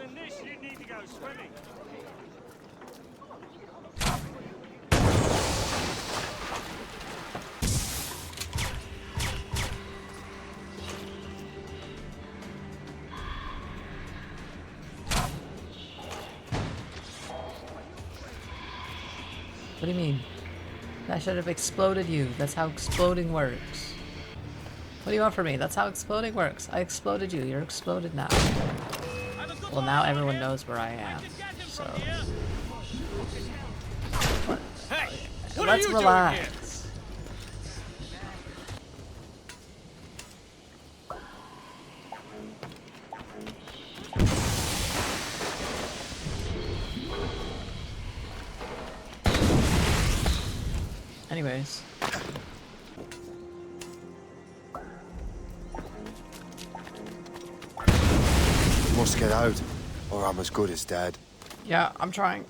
than this, you need to go swimming. What do you mean? That should have exploded you. That's how exploding works. What do you want from me? That's how exploding works. I exploded you. You're exploded now. Well, now everyone knows where I am. So let's relax. Anyways. We must get out, or I'm as good as dead. Yeah, I'm trying.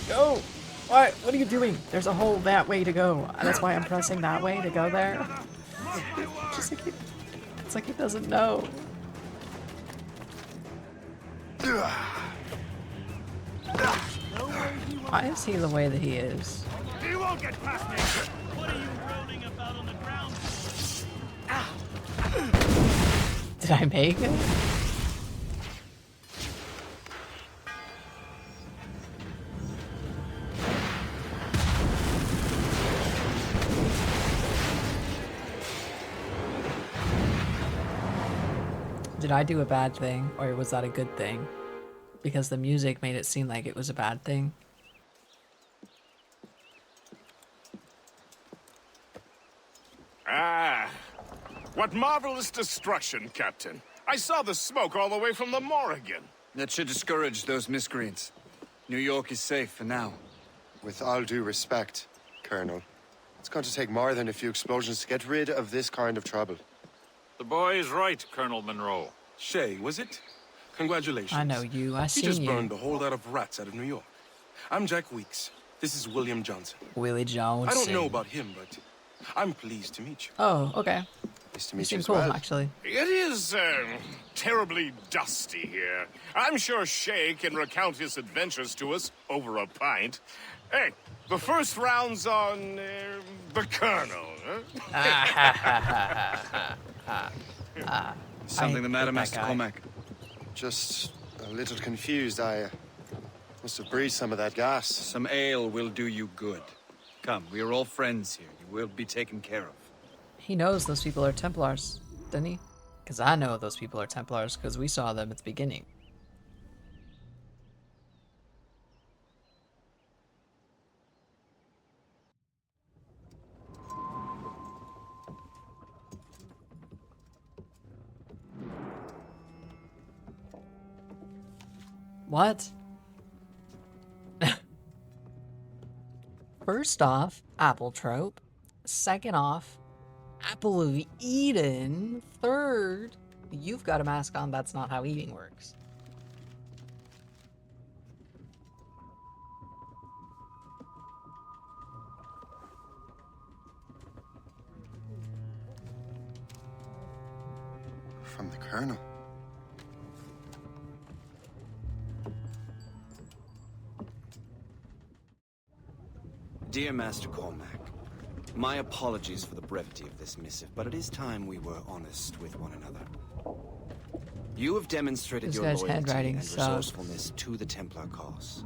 Go! What? What are you doing? There's a hole that way to go. That's why I'm pressing that way to go there. It's like he doesn't know. Why is he the way that he is? You won't get past me! What are you rolling about on the ground? Did I make it? Did I do a bad thing, or was that a good thing? Because the music made it seem like it was a bad thing. Ah, what marvelous destruction, Captain. I saw the smoke all the way from the Morrigan. That should discourage those miscreants. New York is safe for now. With all due respect, Colonel, it's going to take more than a few explosions to get rid of this kind of trouble. The boy is right, Colonel Monroe. Shay, was it? Congratulations. I know you. I He seen just you. burned a whole lot of rats out of New York. I'm Jack Weeks. This is William Johnson. Willie Jones. I don't know about him, but I'm pleased to meet you. Oh, okay. Nice to You meet you seem as cool, well. actually. It is, terribly dusty here. I'm sure Shay can recount his adventures to us over a pint. Hey, the first round's on, the Colonel, huh? Something the matter, hate that Master guy. Cormac? Just a little confused. I must have breathed some of that gas. Some ale will do you good. Come, we are all friends here. You will be taken care of. He knows those people are Templars, doesn't he? Because I know those people are Templars because we saw them at the beginning. What? First off, apple trope. Second off, apple of Eden. Third, you've got a mask on. That's not how eating works. From the Colonel. Dear Master Cormac, my apologies for the brevity of this missive, but it is time we were honest with one another. You have demonstrated This your guy's loyalty handwriting and sucks. resourcefulness to the Templar cause.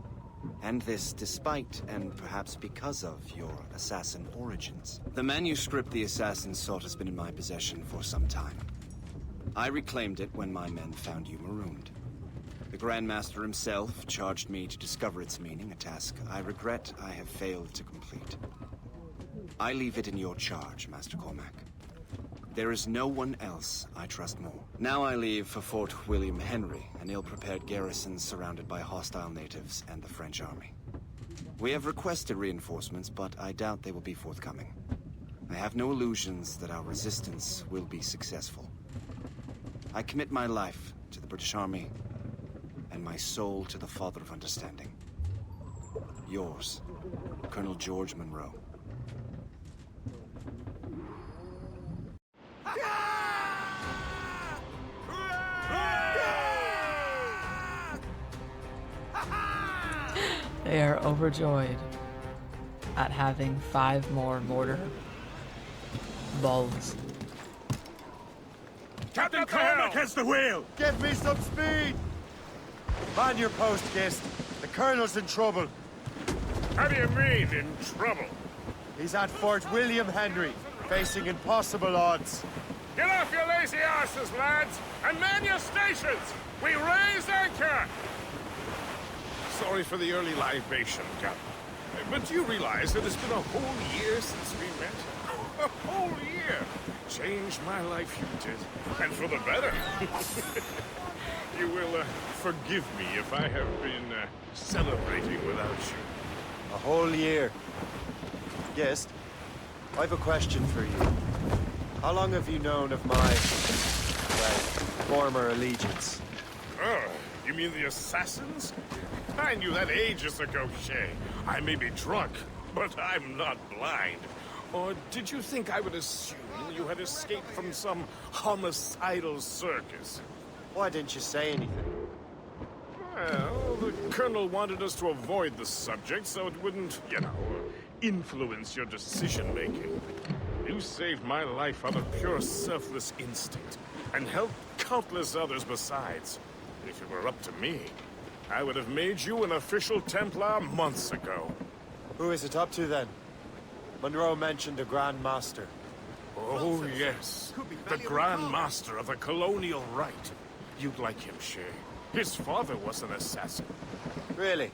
And this despite, and perhaps because of, your assassin origins. The manuscript the assassin sought has been in my possession for some time. I reclaimed it when my men found you marooned. The Grand Master himself charged me to discover its meaning, a task I regret I have failed to complete. I leave it in your charge, Master Cormac. There is no one else I trust more. Now I leave for Fort William Henry, an ill-prepared garrison surrounded by hostile natives and the French army. We have requested reinforcements, but I doubt they will be forthcoming. I have no illusions that our resistance will be successful. I commit my life to the British Army, and my soul to the Father of Understanding. Yours, Colonel George Monroe. They are overjoyed at having 5 more mortar balls. Captain Cormac has the wheel! Give me some speed! Man your post, Gist. The Colonel's in trouble. How do you mean, in trouble? He's at Fort William Henry, facing impossible odds. Get off your lazy arses, lads, and man your stations! We raise anchor! Sorry for the early libation, Captain. But do you realize that it's been a whole year since we met? A whole year! Changed my life, you did. And for the better. You will forgive me if I have been celebrating without you. A whole year. Gist, I've a question for you. How long have you known of my, well, former allegiance? Oh, you mean the assassins? I knew that ages ago, Shay. I may be drunk, but I'm not blind. Or did you think I would assume you had escaped from some homicidal circus? Why didn't you say anything? Well, the Colonel wanted us to avoid the subject so it wouldn't, you know, influence your decision-making. You saved my life out of pure selfless instinct, and helped countless others besides. If it were up to me, I would have made you an official Templar months ago. Who is it up to then? Monroe mentioned a Grand Master. Oh, yes. The Grand Master of the Colonial Rite. You'd like him, Shay. His father was an assassin. Really?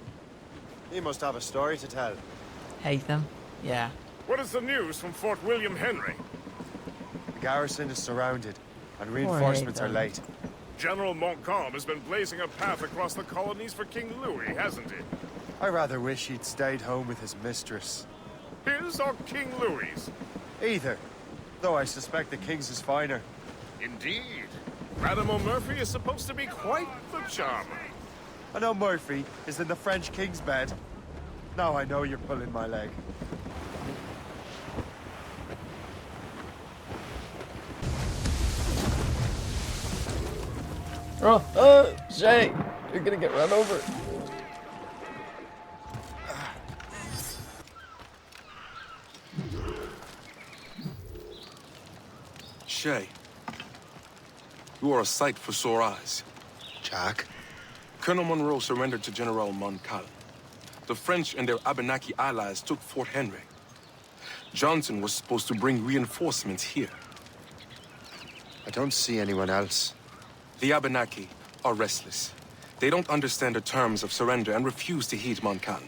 He must have a story to tell. Hate them? Yeah. What is the news from Fort William Henry? The garrison is surrounded, and reinforcements are late. General Montcalm has been blazing a path across the colonies for King Louis, hasn't he? I rather wish he'd stayed home with his mistress. His or King Louis's? Either. Though I suspect the King's is finer. Indeed. Madame O'Murphy is supposed to be quite the charmer. I know Murphy is in the French King's bed. Now I know you're pulling my leg. Oh, Shay! You're gonna get run over. Shay, you are a sight for sore eyes. Jack? Colonel Monroe surrendered to General Montcalm. The French and their Abenaki allies took Fort Henry. Johnson was supposed to bring reinforcements here. I don't see anyone else. The Abenaki are restless. They don't understand the terms of surrender and refuse to heed Montcalm.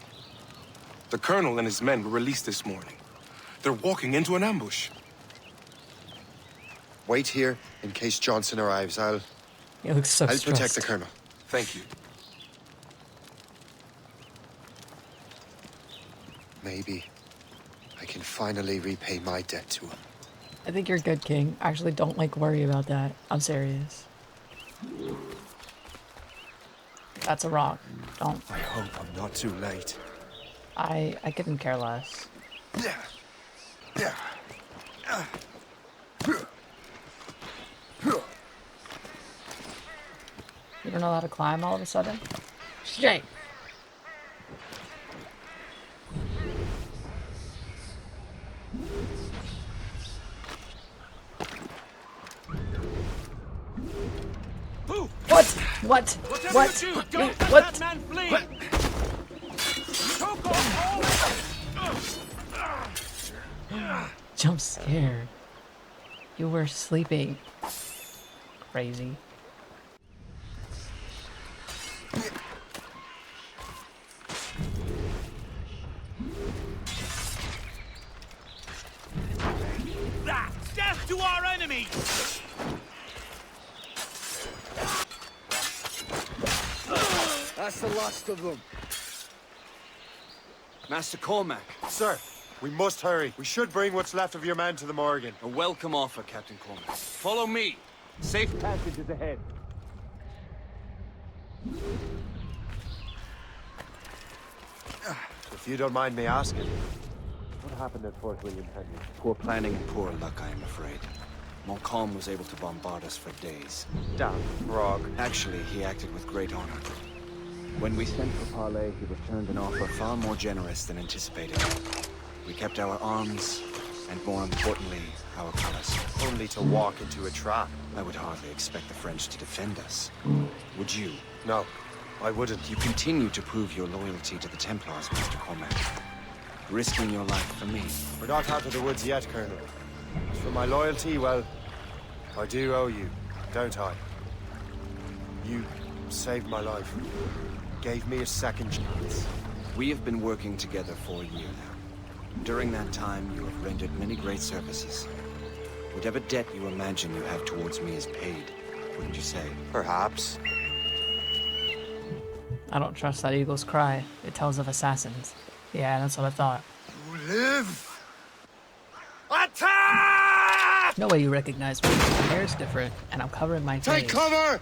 The colonel and his men were released this morning. They're walking into an ambush. Wait here in case Johnson arrives. I'll He looks so stressed. protect the Colonel. Thank you. Maybe I can finally repay my debt to him. I think you're good, King. Actually, don't worry about that. I'm serious. That's a rock. Don't. I hope I'm not too late. I couldn't care less. You don't know how to climb all of a sudden? Straight. What? What? What? What? That man flee! Choke off all! Jump scare. You were sleeping. Crazy. Death to our enemies! That's the last of them. Master Cormac, Sir, we must hurry. We should bring what's left of your men to the Morgan. a welcome offer, Captain Cormac. Follow me. Safe passage is ahead. If you don't mind me asking, what happened at Fort William Henry? Poor planning and poor luck, I am afraid. Montcalm was able to bombard us for days. Damn frog. Actually, he acted with great honor. When we sent for parley, he returned an offer far more generous than anticipated. We kept our arms, and more importantly, our colors. Only to walk into a trap. I would hardly expect the French to defend us. Would you? No, I wouldn't. You continue to prove your loyalty to the Templars, Mr. Cormac. Risking your life for me. We're not out of the woods yet, Colonel. As for my loyalty, well, I do owe you, don't I? You saved my life. Gave me a second chance. We have been working together for a year now. During that time, you have rendered many great services. Whatever debt you imagine you have towards me is paid, wouldn't you say? Perhaps. I don't trust that eagle's cry. It tells of assassins. Yeah, that's what I thought. Live! Attack! No way you recognize me. My hair's different, and I'm covering my face. Take cover!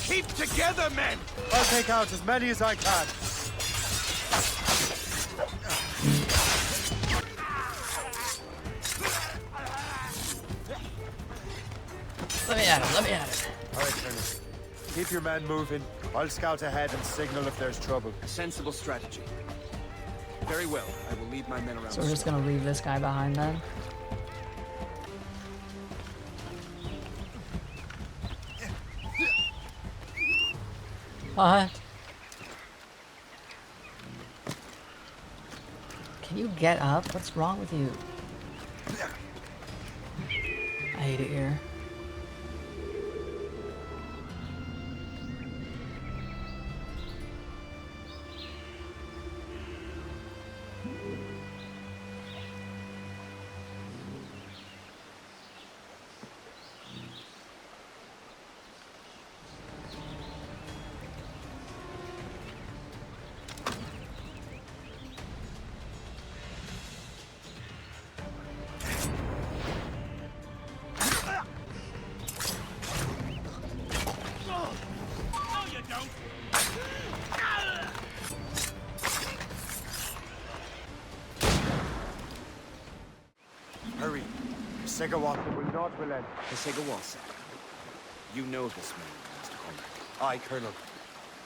Keep together, men! I'll take out as many as I can. Let me at him, let me at him. All right, Colonel. Keep your men moving. I'll scout ahead and signal if there's trouble. A sensible strategy. Very well. I will lead my men around. So we're just gonna leave this guy behind then? What? Can you get up? What's wrong with you? I hate it here. No, you don't. Hurry. Segawata will not relent. Kesegawasa. You know this man, Mr. Cormac. Aye, Colonel.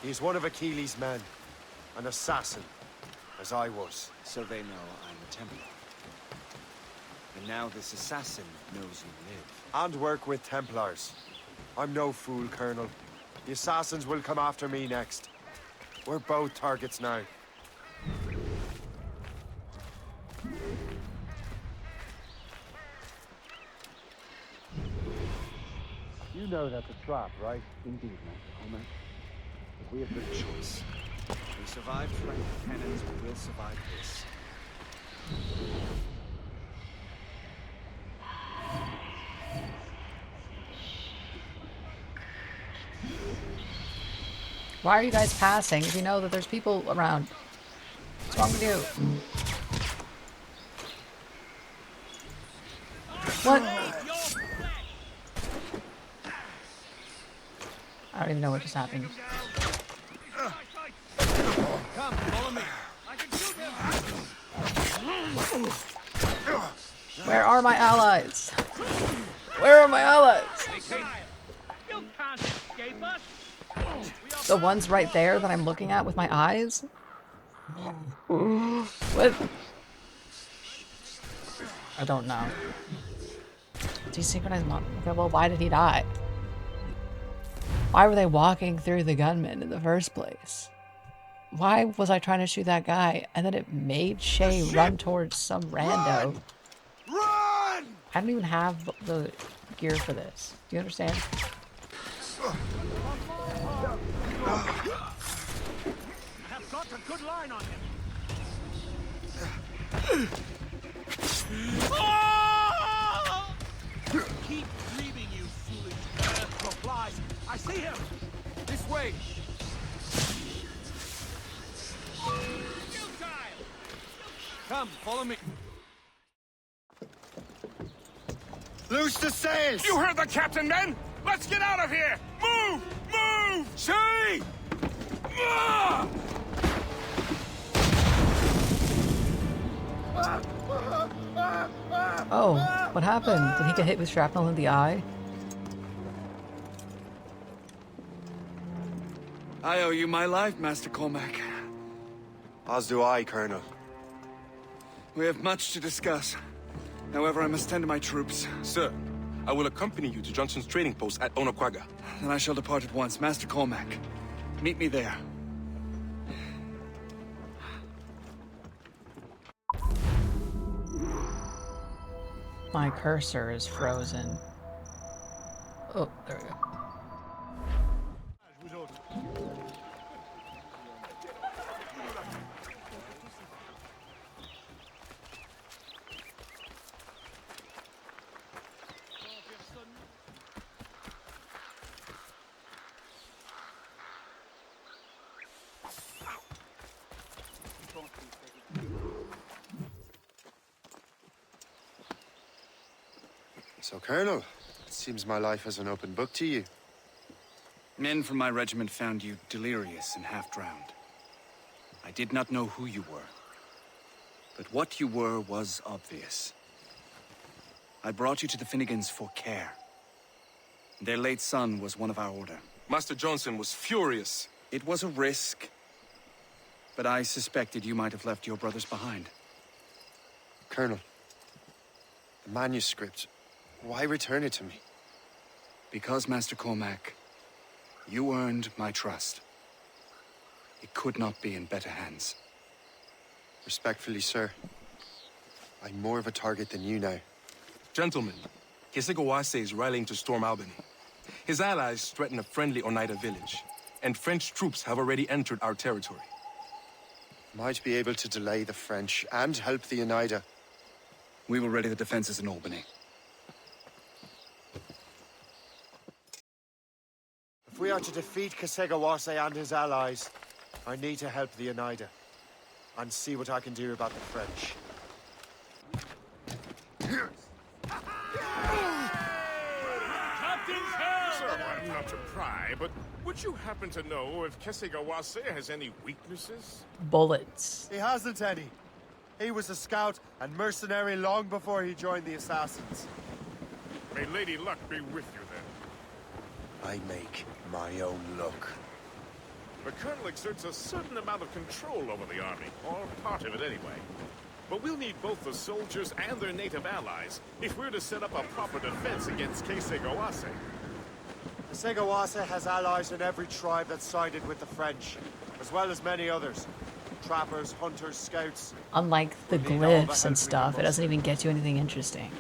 He's one of Achilles' men. An assassin, as I was. So they know I'm a Templar. And now this assassin knows you live. And work with Templars. I'm no fool, Colonel. The assassins will come after me next. We're both targets now. You know that's a trap, right? Indeed, Master Cormac. But we have good choice. We survived Frank cannons, we will survive this. Why are you guys passing if you know that there's people around? What's wrong with you? What? I don't even know what just happened. Come, follow me. Where are my allies? Where are my allies? You can't escape us. The ones right there that I'm looking at with my eyes? What? I don't know. Desynchronized mod. Okay, well, why did he die? Why were they walking through the gunman in the first place? Why was I trying to shoot that guy and then it made Shay run towards some rando? Run! I don't even have the gear for this. Do you understand? I have got a good line on him. Keep breathing, you foolish flies. I see him. This way. Come, follow me. Loose the sails! You heard the captain, men! Let's get out of here! Move! Move! Shay! Oh, what happened? Did he get hit with shrapnel in the eye? I owe you my life, Master Cormac. As do I, Colonel. We have much to discuss. However, I must tend to my troops. Sir, I will accompany you to Johnson's trading post at Onokwaga. Then I shall depart at once. Master Cormac, meet me there. My cursor is frozen. Oh, there we go. So, Colonel, it seems my life is an open book to you. Men from my regiment found you delirious and half-drowned. I did not know who you were, but what you were was obvious. I brought you to the Finnegans for care. Their late son was one of our order. Master Johnson was furious. It was a risk, but I suspected you might have left your brothers behind. Colonel, the manuscript, why return it to me? Because, Master Cormac, you earned my trust. It could not be in better hands. Respectfully, sir, I'm more of a target than you now. Gentlemen, Kesegawase is rallying to storm Albany. His allies threaten a friendly Oneida village, and French troops have already entered our territory. Might be able to delay the French and help the Oneida. We will ready the defenses in Albany. If we are to defeat Kesegawase and his allies, I need to help the Oneida and see what I can do about the French. Sir, I'm not to pry, but would you happen to know if Kesegawase has any weaknesses? Bullets. He hasn't any. He was a scout and mercenary long before he joined the assassins. May Lady Luck be with you then. I make my own luck. The Colonel exerts a certain amount of control over the army, or part of it anyway. But we'll need both the soldiers and their native allies if we're to set up a proper defense against Kesegawase. Kesegawase has allies in every tribe that sided with the French, as well as many others. Trappers, hunters, scouts. Unlike the We need all the glyphs help and we stuff, can it doesn't even get you anything interesting.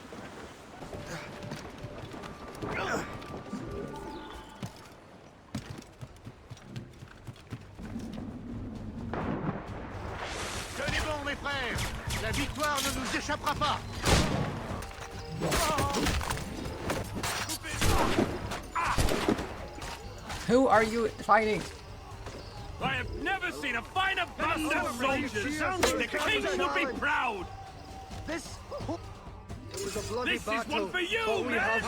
Tenez bon, mes frères! La victoire ne nous échappera pas! Who are you fighting? I have never seen a finer band of soldiers! The king would be proud! This is one for you, man!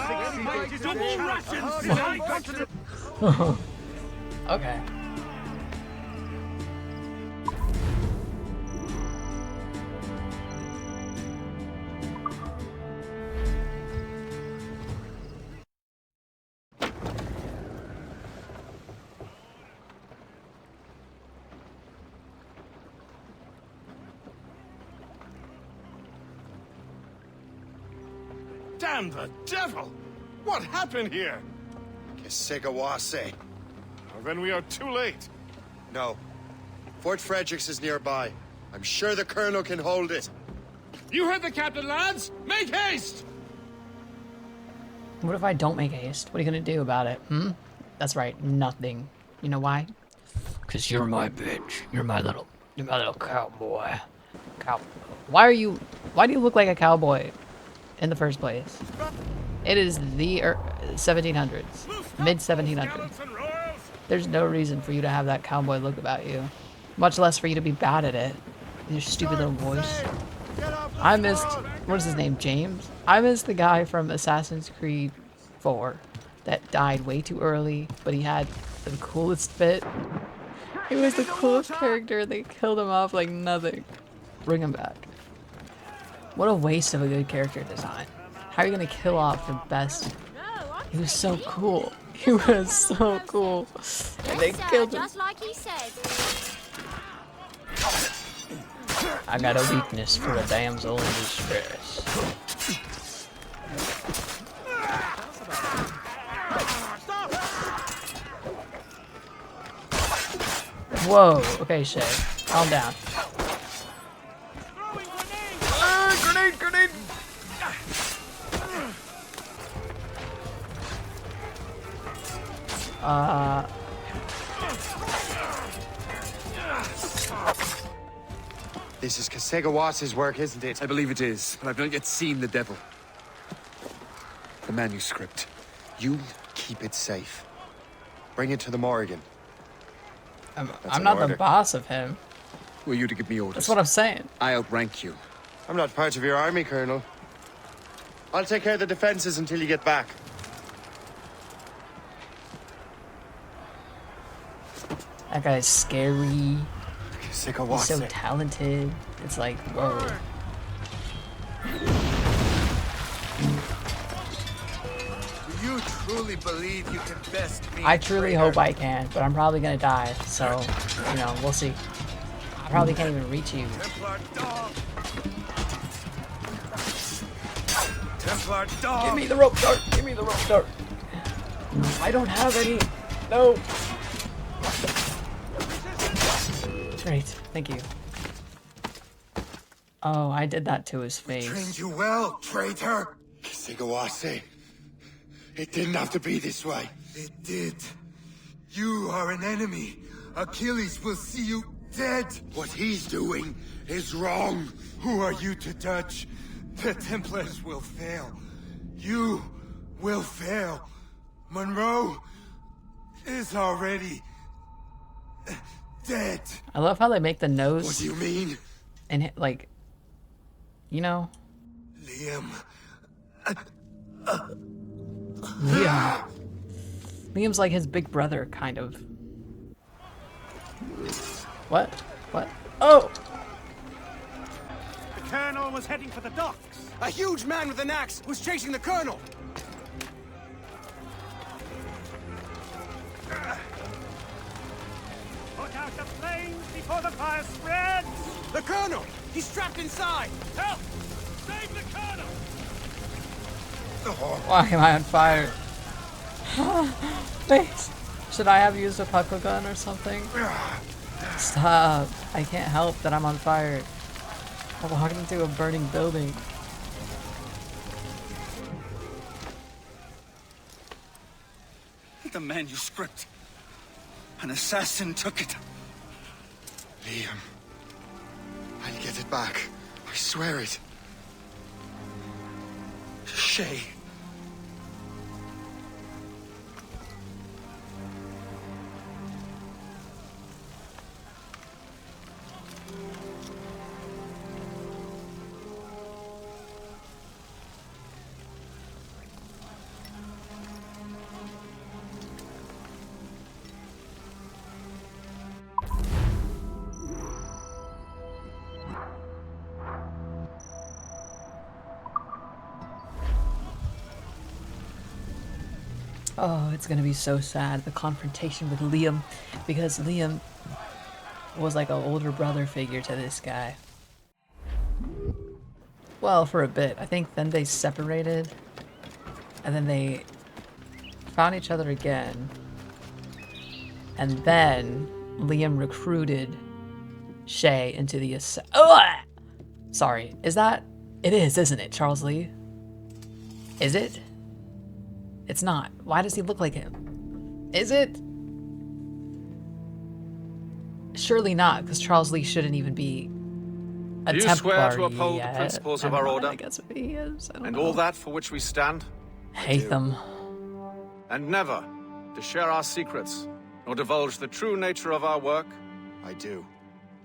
Double rations! Okay. Damn the devil! What happened here? Kesegawase. Well, then we are too late. No. Fort Fredericks is nearby. I'm sure the Colonel can hold it. You heard the captain, lads! Make haste! What if I don't make haste? What are you gonna do about it? Hmm? That's right, nothing. You know why? Cause you're my bitch. You're my little cowboy. Why do you look like a cowboy in the first place? It is the 1700s, mid 1700s. There's no reason for you to have that cowboy look about you, much less for you to be bad at it. Your stupid little voice. I missed, what is his name, James? I missed the guy from Assassin's Creed 4 that died way too early, but he had the coolest bit. He was the coolest character. They killed him off like nothing. Bring him back. What a waste of a good character design. How are you gonna kill off the best? He was so cool. He was so cool. And they killed him. Just like he said. I got a weakness for a damsel in distress. Whoa, okay, Shay. Calm down. Grenade! This is Kasegawas's work, isn't it? I believe it is, but I've not yet seen the devil. The manuscript. You keep it safe. Bring it to the Morrigan. I'm an not the order. boss of him. Were you to give me orders? That's what I'm saying. I outrank you. I'm not part of your army, Colonel. I'll take care of the defenses until you get back. That guy's scary. He's Kasegawase. so talented. It's like, whoa. Do you truly believe you can best me? I truly hope I can, but I'm probably gonna die, so, you know, we'll see. I probably can't even reach you. Templar dog! Templar dog! Give me the rope dart! Give me the rope dart! I don't have any! No! Great, thank you. Oh, I did that to his face. Trained you well, traitor! Kasegawase. It didn't have to be this way. It did. You are an enemy. Achilles will see you dead. What he's doing is wrong. Who are you to judge? The Templars will fail. You will fail. Monroe is already dead. I love how they make the nose What do you mean? and hit, like, you know, Liam. Liam. Liam's like his big brother, kind of. What? What? Oh! The Colonel was heading for the docks. A huge man with an axe was chasing the colonel. Put out the flames before the fire spreads. The colonel! He's trapped inside! Help! Save the Colonel! Why am I on fire? Please. Should I have used a puckle gun or something? Stop. I can't help that I'm on fire. I walked into a burning building. The manuscript. An assassin took it. Liam. I'll get it back. I swear it. Shay. Oh, it's gonna be so sad, the confrontation with Liam, because Liam was like an older brother figure to this guy. Well, for a bit. I think then they separated, and then they found each other again, and then Liam recruited Shay into the Sorry, is that? It is, isn't it, Charles Lee? Is it? It's not. Why does he look like him? Is it? Surely not, because Charles Lee shouldn't even be a Do you Templar swear to uphold yet. the principles of Never our mind, order? I guess if he is, I don't And know. all that for which we stand? Hate them. And never to share our secrets, nor divulge the true nature of our work, I do.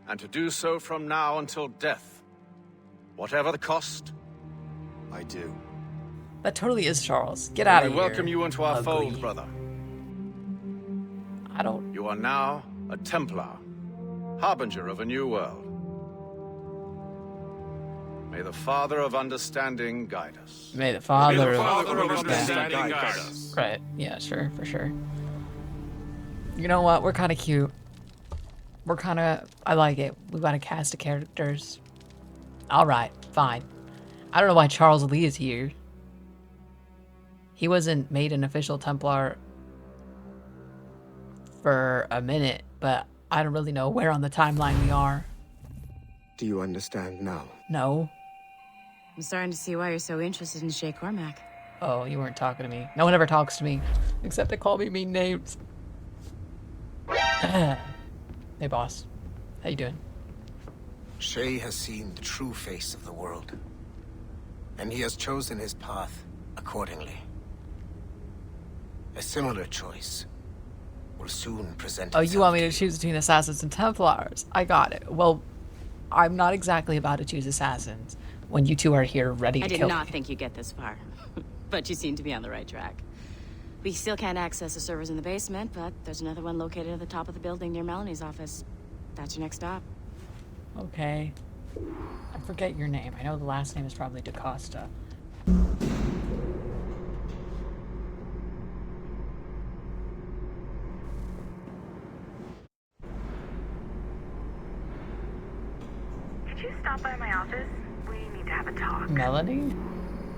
and to do so from now until death. Whatever the cost, I do. That totally is Charles. Get out we of here. welcome you into our Ugly. fold, brother. I don't. You are now a Templar, harbinger of a new world. May the Father of Understanding guide us. May the Father of Understanding guide us. Right. Yeah, sure, for sure. You know what? We're kind of cute. We're kind of... I like it. We've got a cast of characters. Alright, fine. I don't know why Charles Lee is here. He wasn't made an official Templar for a minute, but I don't really know where on the timeline we are. Do you understand now? No. I'm starting to see why you're so interested in Shay Cormac. Oh, you weren't talking to me. No one ever talks to me, except they call me mean names. Hey, boss. How you doing? Shay has seen the true face of the world, and he has chosen his path accordingly. A similar choice will soon present Oh, itself. you want me to choose between Assassins and Templars? I got it. Well, I'm not exactly about to choose Assassins when you two are here ready to I kill did me. not think you'd get this far, but you seem to be on the right track. We still can't access the servers in the basement, but there's another one located at the top of the building near Melanie's office. That's your next stop. Okay. I forget your name. I know the last name is probably DaCosta. Could you stop by my office? We need to have a talk. Melanie?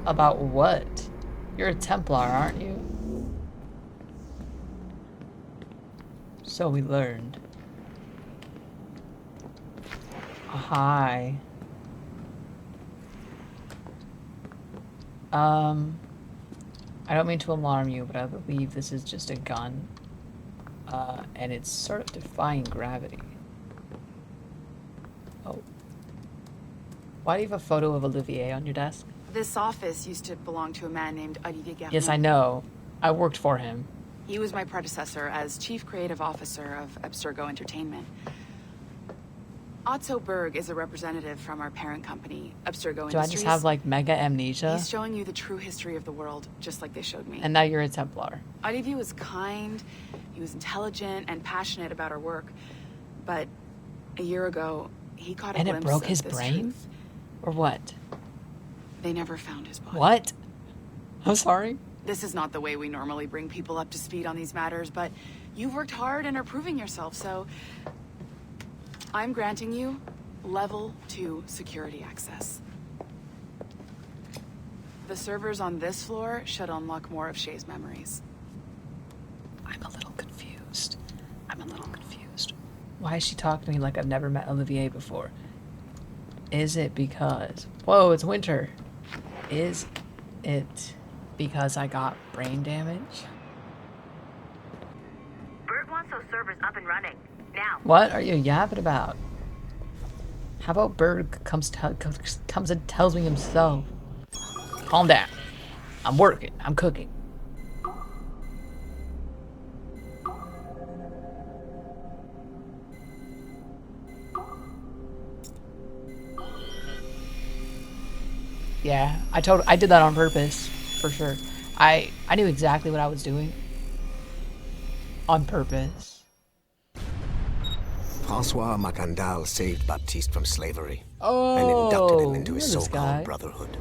About what? You're a Templar, aren't you? So we learned. Hi. I don't mean to alarm you, but I believe this is just a gun. And it's sort of defying gravity. Oh. Why do you have a photo of Olivier on your desk? This office used to belong to a man named Olivier Garand. Yes, I know. I worked for him. He was my predecessor as Chief Creative Officer of Abstergo Entertainment. Otto Berg is a representative from our parent company, Abstergo Industries. Do I just have, like, mega amnesia? He's showing you the true history of the world, just like they showed me. And now you're a Templar. Olivier was kind, he was intelligent and passionate about our work. But a year ago, he caught a And it glimpse broke of his this brain? truth. Or what? They never found his body. What? I'm sorry? This is not the way we normally bring people up to speed on these matters, but you've worked hard and are proving yourself, so I'm granting you Level 2 security access. The servers on this floor should unlock more of Shay's memories. I'm a little confused. Why is she talking to me like I've never met Olivier before? Is it because... Whoa, it's winter. Is it because I got brain damage? Berg wants those servers up and running. Now. What are you yapping about? How about Berg comes and tells me himself? Calm down. I'm working. I'm cooking. Yeah, I did that on purpose, for sure. I knew exactly what I was doing. On purpose. Francois Macandal saved Baptiste from slavery Oh, and inducted him into his I know this guy. so-called brotherhood.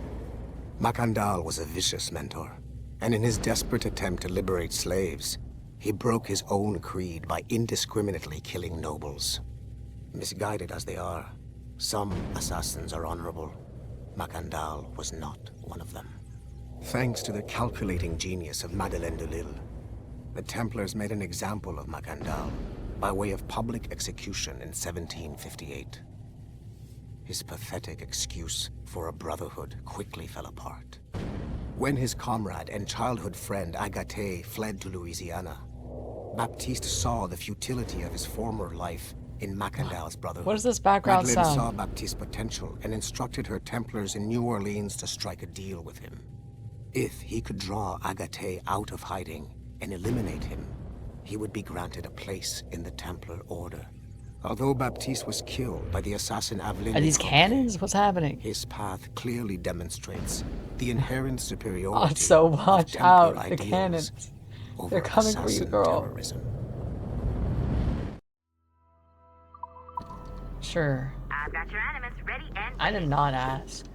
Macandal was a vicious mentor, and in his desperate attempt to liberate slaves, he broke his own creed by indiscriminately killing nobles. Misguided as they are, some assassins are honorable. Macandal was not one of them. Thanks to the calculating genius of Madeleine de Lille, the Templars made an example of Macandal by way of public execution in 1758. His pathetic excuse for a brotherhood quickly fell apart. When his comrade and childhood friend Agathe fled to Louisiana, Baptiste saw the futility of his former life in Macandal's brotherhood. What does this background Madeleine sound? saw Baptiste's potential and instructed her Templars in New Orleans to strike a deal with him. If he could draw Agathe out of hiding and eliminate him, he would be granted a place in the Templar Order. Although Baptiste was killed by the assassin Aveline... Are these cannons? What's happening? His path clearly demonstrates the inherent superiority Oh, so of watch Templar out. The ideals cannons. over They're coming for you, assassin girl. terrorism. Sure. I've got your animus ready and I did not ask.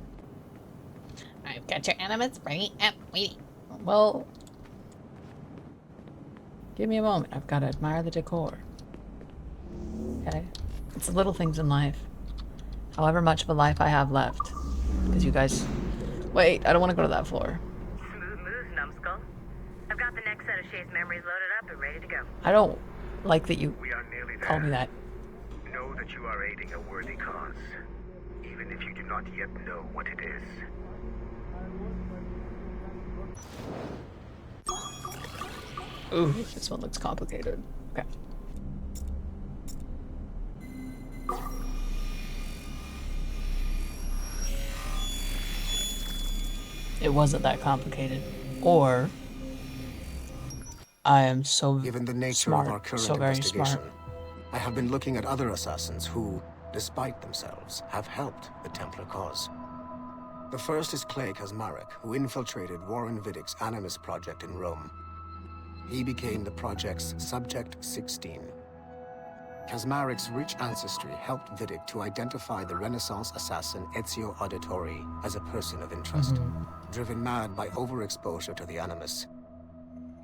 I've got your animals. Bring it up. Wait. Well, give me a moment. I've got to admire the decor. Okay? It's the little things in life. However much of a life I have left. Because you guys... Wait, I don't want to go to that floor. Smooth moves, numbskull. I've got the next set of Shay's memories loaded up and ready to go. I don't like that you We are nearly there. call me that. Know that you are aiding a worthy cause, even if you do not yet know what it is. Ooh, this one looks complicated. Okay. It wasn't that complicated. Or I am so Given the nature smart, of our current so very investigation, smart. I have been looking at other assassins who, despite themselves, have helped the Templar cause. The first is Clay Kazmarek, who infiltrated Warren Viddick's Animus project in Rome. He became the project's Subject 16. Kazmarek's rich ancestry helped Viddick to identify the Renaissance assassin Ezio Auditore as a person of interest. Driven mad by overexposure to the Animus,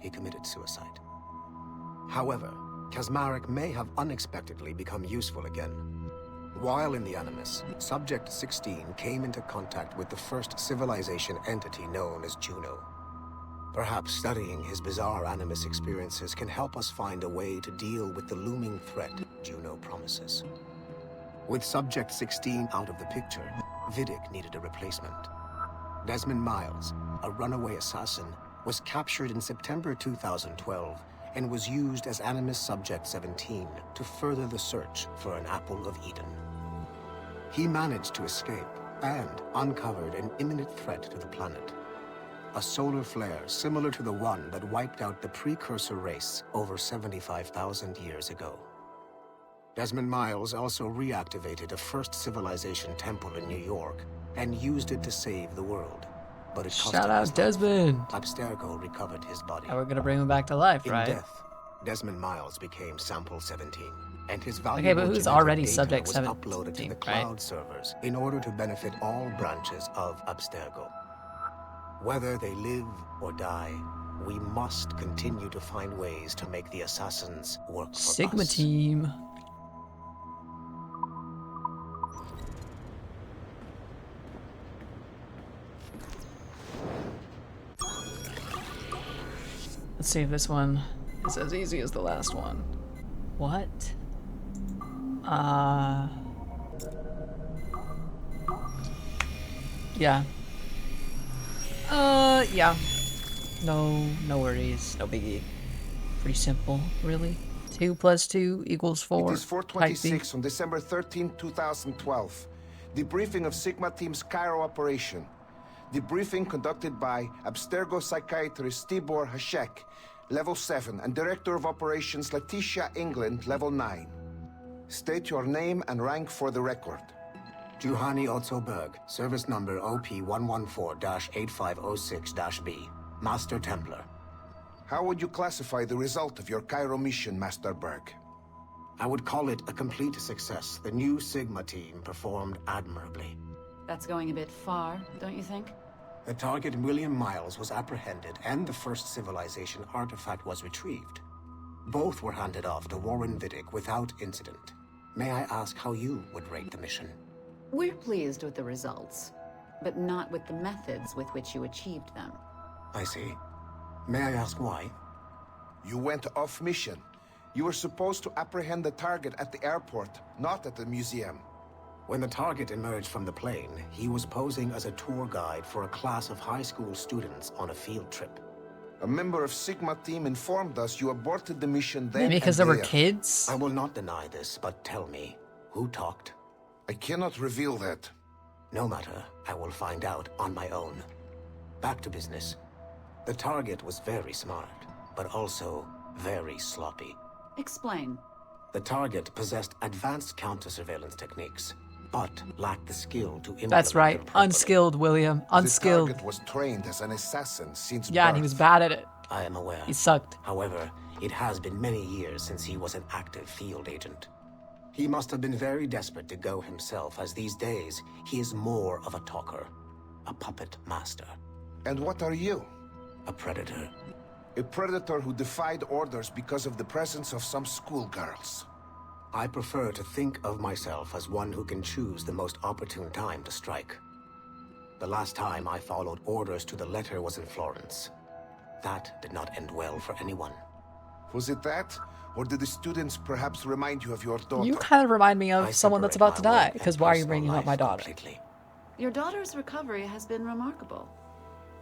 he committed suicide. However, Kazmarek may have unexpectedly become useful again. While in the Animus, Subject 16 came into contact with the first civilization entity known as Juno. Perhaps studying his bizarre Animus experiences can help us find a way to deal with the looming threat Juno promises. With Subject 16 out of the picture, Viddick needed a replacement. Desmond Miles, a runaway assassin, was captured in September 2012 and was used as Animus Subject 17 to further the search for an Apple of Eden. He managed to escape and uncovered an imminent threat to the planet. A solar flare similar to the one that wiped out the precursor race over 75,000 years ago. Desmond Miles also reactivated a first civilization temple in New York and used it to save the world. But it cost Shout out Desmond! Abstergo recovered his body. Now we're gonna bring him back to life, right? In death, Desmond Miles became Sample 17, and his valuable Okay, but who's genetic already data Subject was 17, uploaded to the right? cloud servers in order to benefit all branches of Abstergo. Whether they live or die, we must continue to find ways to make the assassins work for Sigma us. team. Let's see if this one is as easy as the last one. What? Yeah. Yeah. No worries. No biggie. Pretty simple, really. 2 + 2 = 4. It is 4:26 on December 13, 2012. Debriefing of Sigma Team's Cairo operation. Debriefing conducted by Abstergo psychiatrist Tibor Hashek, Level 7, and Director of Operations Letitia England, Level 9. State your name and rank for the record. Juhani Otzoberg, service number OP114-8506-B, Master Templar. How would you classify the result of your Cairo mission, Master Berg? I would call it a complete success. The new Sigma team performed admirably. That's going a bit far, don't you think? The target, William Miles, was apprehended and the first civilization artifact was retrieved. Both were handed off to Warren Viddick without incident. May I ask how you would rate the mission? We're pleased with the results, but not with the methods with which you achieved them. I see. May I ask why? You went off mission. You were supposed to apprehend the target at the airport, not at the museum. When the target emerged from the plane, he was posing as a tour guide for a class of high school students on a field trip. A member of Sigma team informed us you aborted the mission then. Maybe because there were kids? I will not deny this, but tell me, who talked? I cannot reveal that. No matter, I will find out on my own. Back to business. The target was very smart, but also very sloppy. Explain. The target possessed advanced counter-surveillance techniques, but lacked the skill to implement That's right. them properly. Unskilled, William. Unskilled. The target was trained as an assassin since Yeah, birth. and he was bad at it. I am aware. He sucked. However, it has been many years since he was an active field agent. He must have been very desperate to go himself, as these days, he is more of a talker. A puppet master. And what are you? A predator. A predator who defied orders because of the presence of some schoolgirls. I prefer to think of myself as one who can choose the most opportune time to strike. The last time I followed orders to the letter was in Florence. That did not end well for anyone. Was it that? Or did the students perhaps remind you of your daughter? You kind of remind me of someone that's about to die, because why are you bringing up my daughter? Completely. Your daughter's recovery has been remarkable.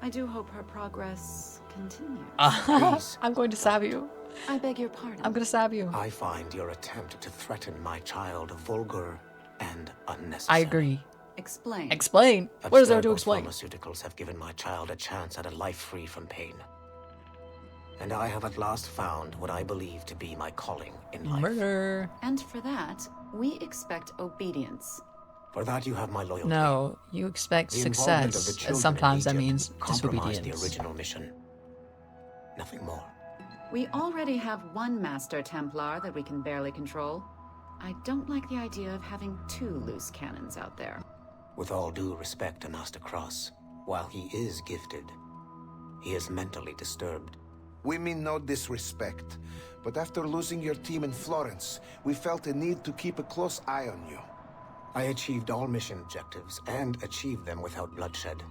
I do hope her progress continues. I'm going to stab you. I beg your pardon. I'm going to stab you. I find your attempt to threaten my child vulgar and unnecessary. I agree. Explain. Explain? What is there to Abstergo explain? Pharmaceuticals have given my child a chance at a life free from pain. And I have at last found what I believe to be my calling in life. Murder. And for that, we expect obedience. For that you have my loyalty. No, you expect The involvement of the success, children and sometimes in that Egypt means compromised the disobedience. original mission. Nothing more. We already have one Master Templar that we can barely control. I don't like the idea of having two loose cannons out there. With all due respect to Master Cross, while he is gifted, he is mentally disturbed. We mean no disrespect, but after losing your team in Florence, we felt a need to keep a close eye on you. I achieved all mission objectives, and achieved them without bloodshed.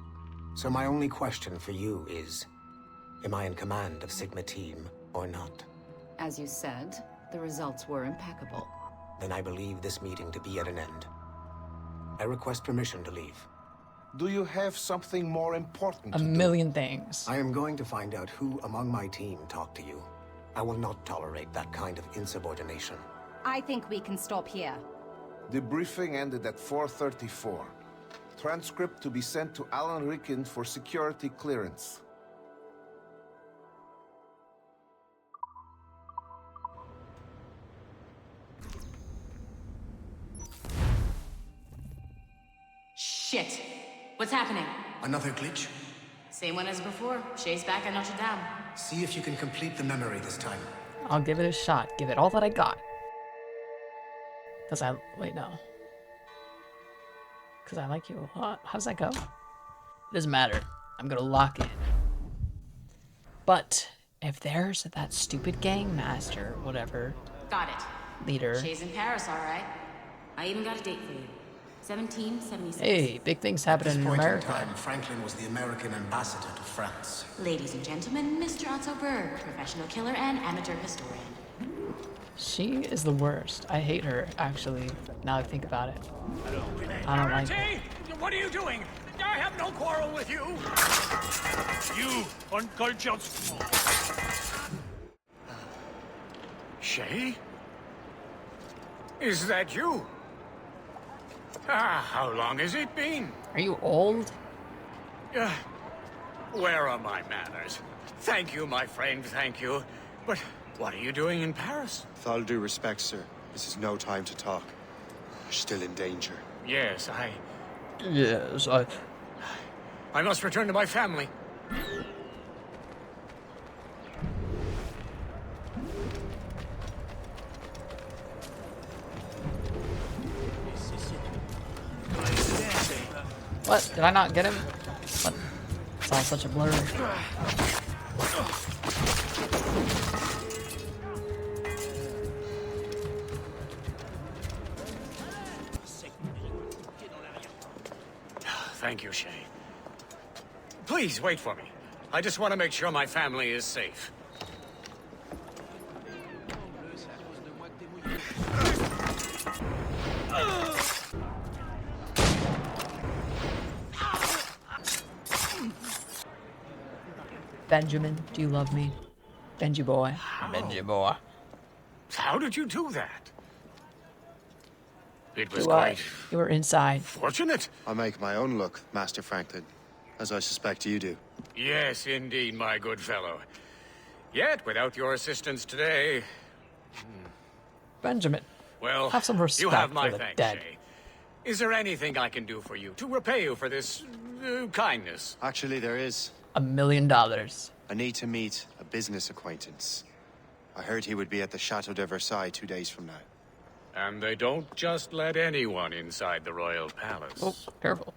So my only question for you is, am I in command of Sigma Team or not? As you said, the results were impeccable. Then I believe this meeting to be at an end. I request permission to leave. Do you have something more important A to million things. I am going to find out who among my team talked to you. I will not tolerate that kind of insubordination. I think we can stop here. do? Debriefing ended at 4:34. Transcript to be sent to Alan Ricken for security clearance. Shit. What's happening? Another glitch? Same one as before. Shay's back at Notre Dame. See if you can complete the memory this time. I'll give it a shot. Give it all that I got. Wait, no. Because I like you. How does that go? It doesn't matter. I'm gonna lock in. But if there's that stupid gang master, whatever, Got it. leader. Shay's in Paris, all right. I even got a date for you. 1776. Hey, big things happen in America. Franklin was the American ambassador to France. Ladies and gentlemen, Mr. Otto Berg, professional killer and amateur historian. She is the worst. I hate her, actually, now I think about it. I don't like her. Hey, what are you doing? I have no quarrel with you. You uncultured. Shay? Is that you? How long has it been? Are you old? Where are my manners? Thank you, my friend, thank you. But what are you doing in Paris? With all due respect, sir, this is no time to talk. You're still in danger. Yes, Yes, I must return to my family. What? Did I not get him? What? It's all such a blur. Thank you, Shay. Please wait for me. I just want to make sure my family is safe. Benjamin, do you love me? Benji boy. Benji boy. How did you do that? It was You were inside. fortunate. I make my own luck, Master Franklin, as I suspect you do. Yes, indeed, my good fellow. Yet, without your assistance today... Benjamin. Well, Have some respect you have my for the thanks, dead. Shay. Is there anything I can do for you to repay you for this kindness? Actually, there is. $1 million. I need to meet a business acquaintance. I heard he would be at the Chateau de Versailles 2 days from now. And they don't just let anyone inside the royal palace. Oh, careful.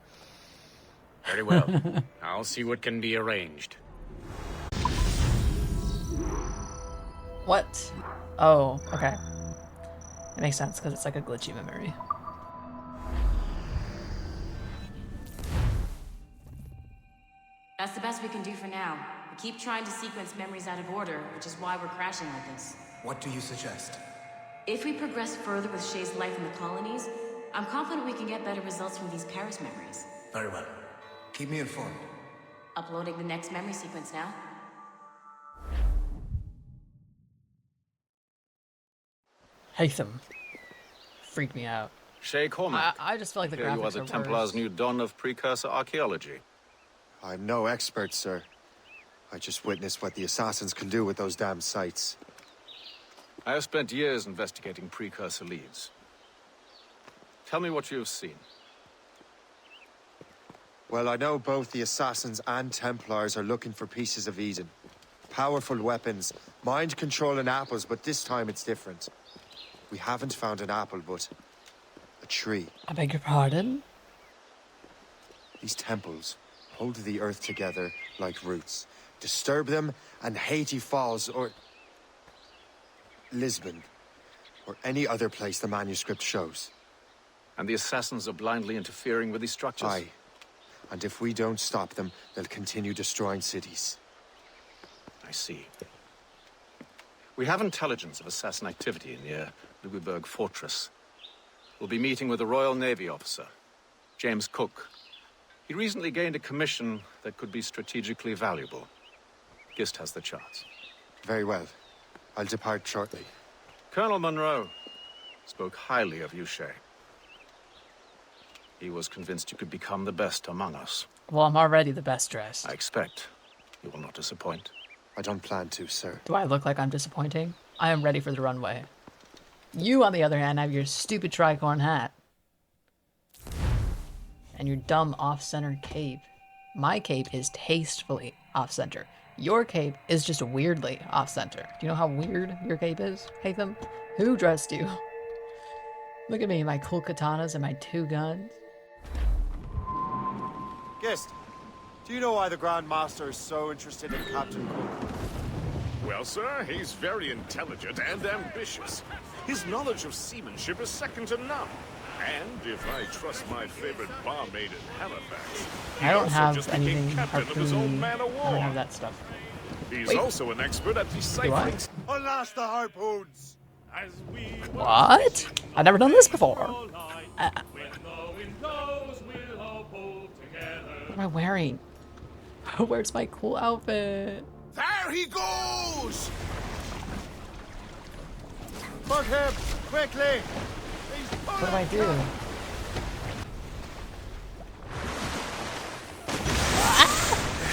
Very well. I'll see what can be arranged. What? Oh, okay. It makes sense because it's like a glitchy memory. That's the best we can do for now. We keep trying to sequence memories out of order, which is why we're crashing like this. What do you suggest? If we progress further with Shay's life in the colonies, I'm confident we can get better results from these Paris memories. Very well. Keep me informed. Uploading the next memory sequence now. Hatham. Freaked me out. Shay Cormac. I just feel like the Here graphics you are the are Templar's worse. new dawn of precursor archaeology. I'm no expert, sir. I just witnessed what the assassins can do with those damn sites. I have spent years investigating precursor leads. Tell me what you have seen. Well, I know both the assassins and Templars are looking for pieces of Eden. Powerful weapons, mind-controlling apples, but this time it's different. We haven't found an apple, but a tree. I beg your pardon? These temples hold the earth together like roots. Disturb them, and Haiti falls, or Lisbon, or any other place the manuscript shows. And the assassins are blindly interfering with these structures? Aye. And if we don't stop them, they'll continue destroying cities. I see. We have intelligence of assassin activity near Louisburg Fortress. We'll be meeting with a Royal Navy officer, James Cook. He recently gained a commission that could be strategically valuable. Gist has the charts. Very well. I'll depart shortly. Colonel Monroe spoke highly of you, Shay. He was convinced you could become the best among us. Well, I'm already the best dressed. I expect you will not disappoint. I don't plan to, sir. Do I look like I'm disappointing? I am ready for the runway. You, on the other hand, have your stupid tricorn hat. And your dumb off-center cape. My cape is tastefully off-center. Your cape is just weirdly off-center. Do you know how weird your cape is, Hatham? Who dressed you? Look at me, my cool katanas and my 2 guns. Gist, do you know why the Grand Master is so interested in Captain Cook? Well, sir, he's very intelligent and ambitious. His knowledge of seamanship is second to none. And if I trust my favorite barmaid in Halifax, I don't have just anything became captain of his own harpoon. man of I war. don't have that stuff. He's Wait. also an expert at deciphering. Unlash the harpoons! As we What? I've never done this before. What am I wearing? Where's my cool outfit? There he goes! Fuck him! Quickly! What do I do?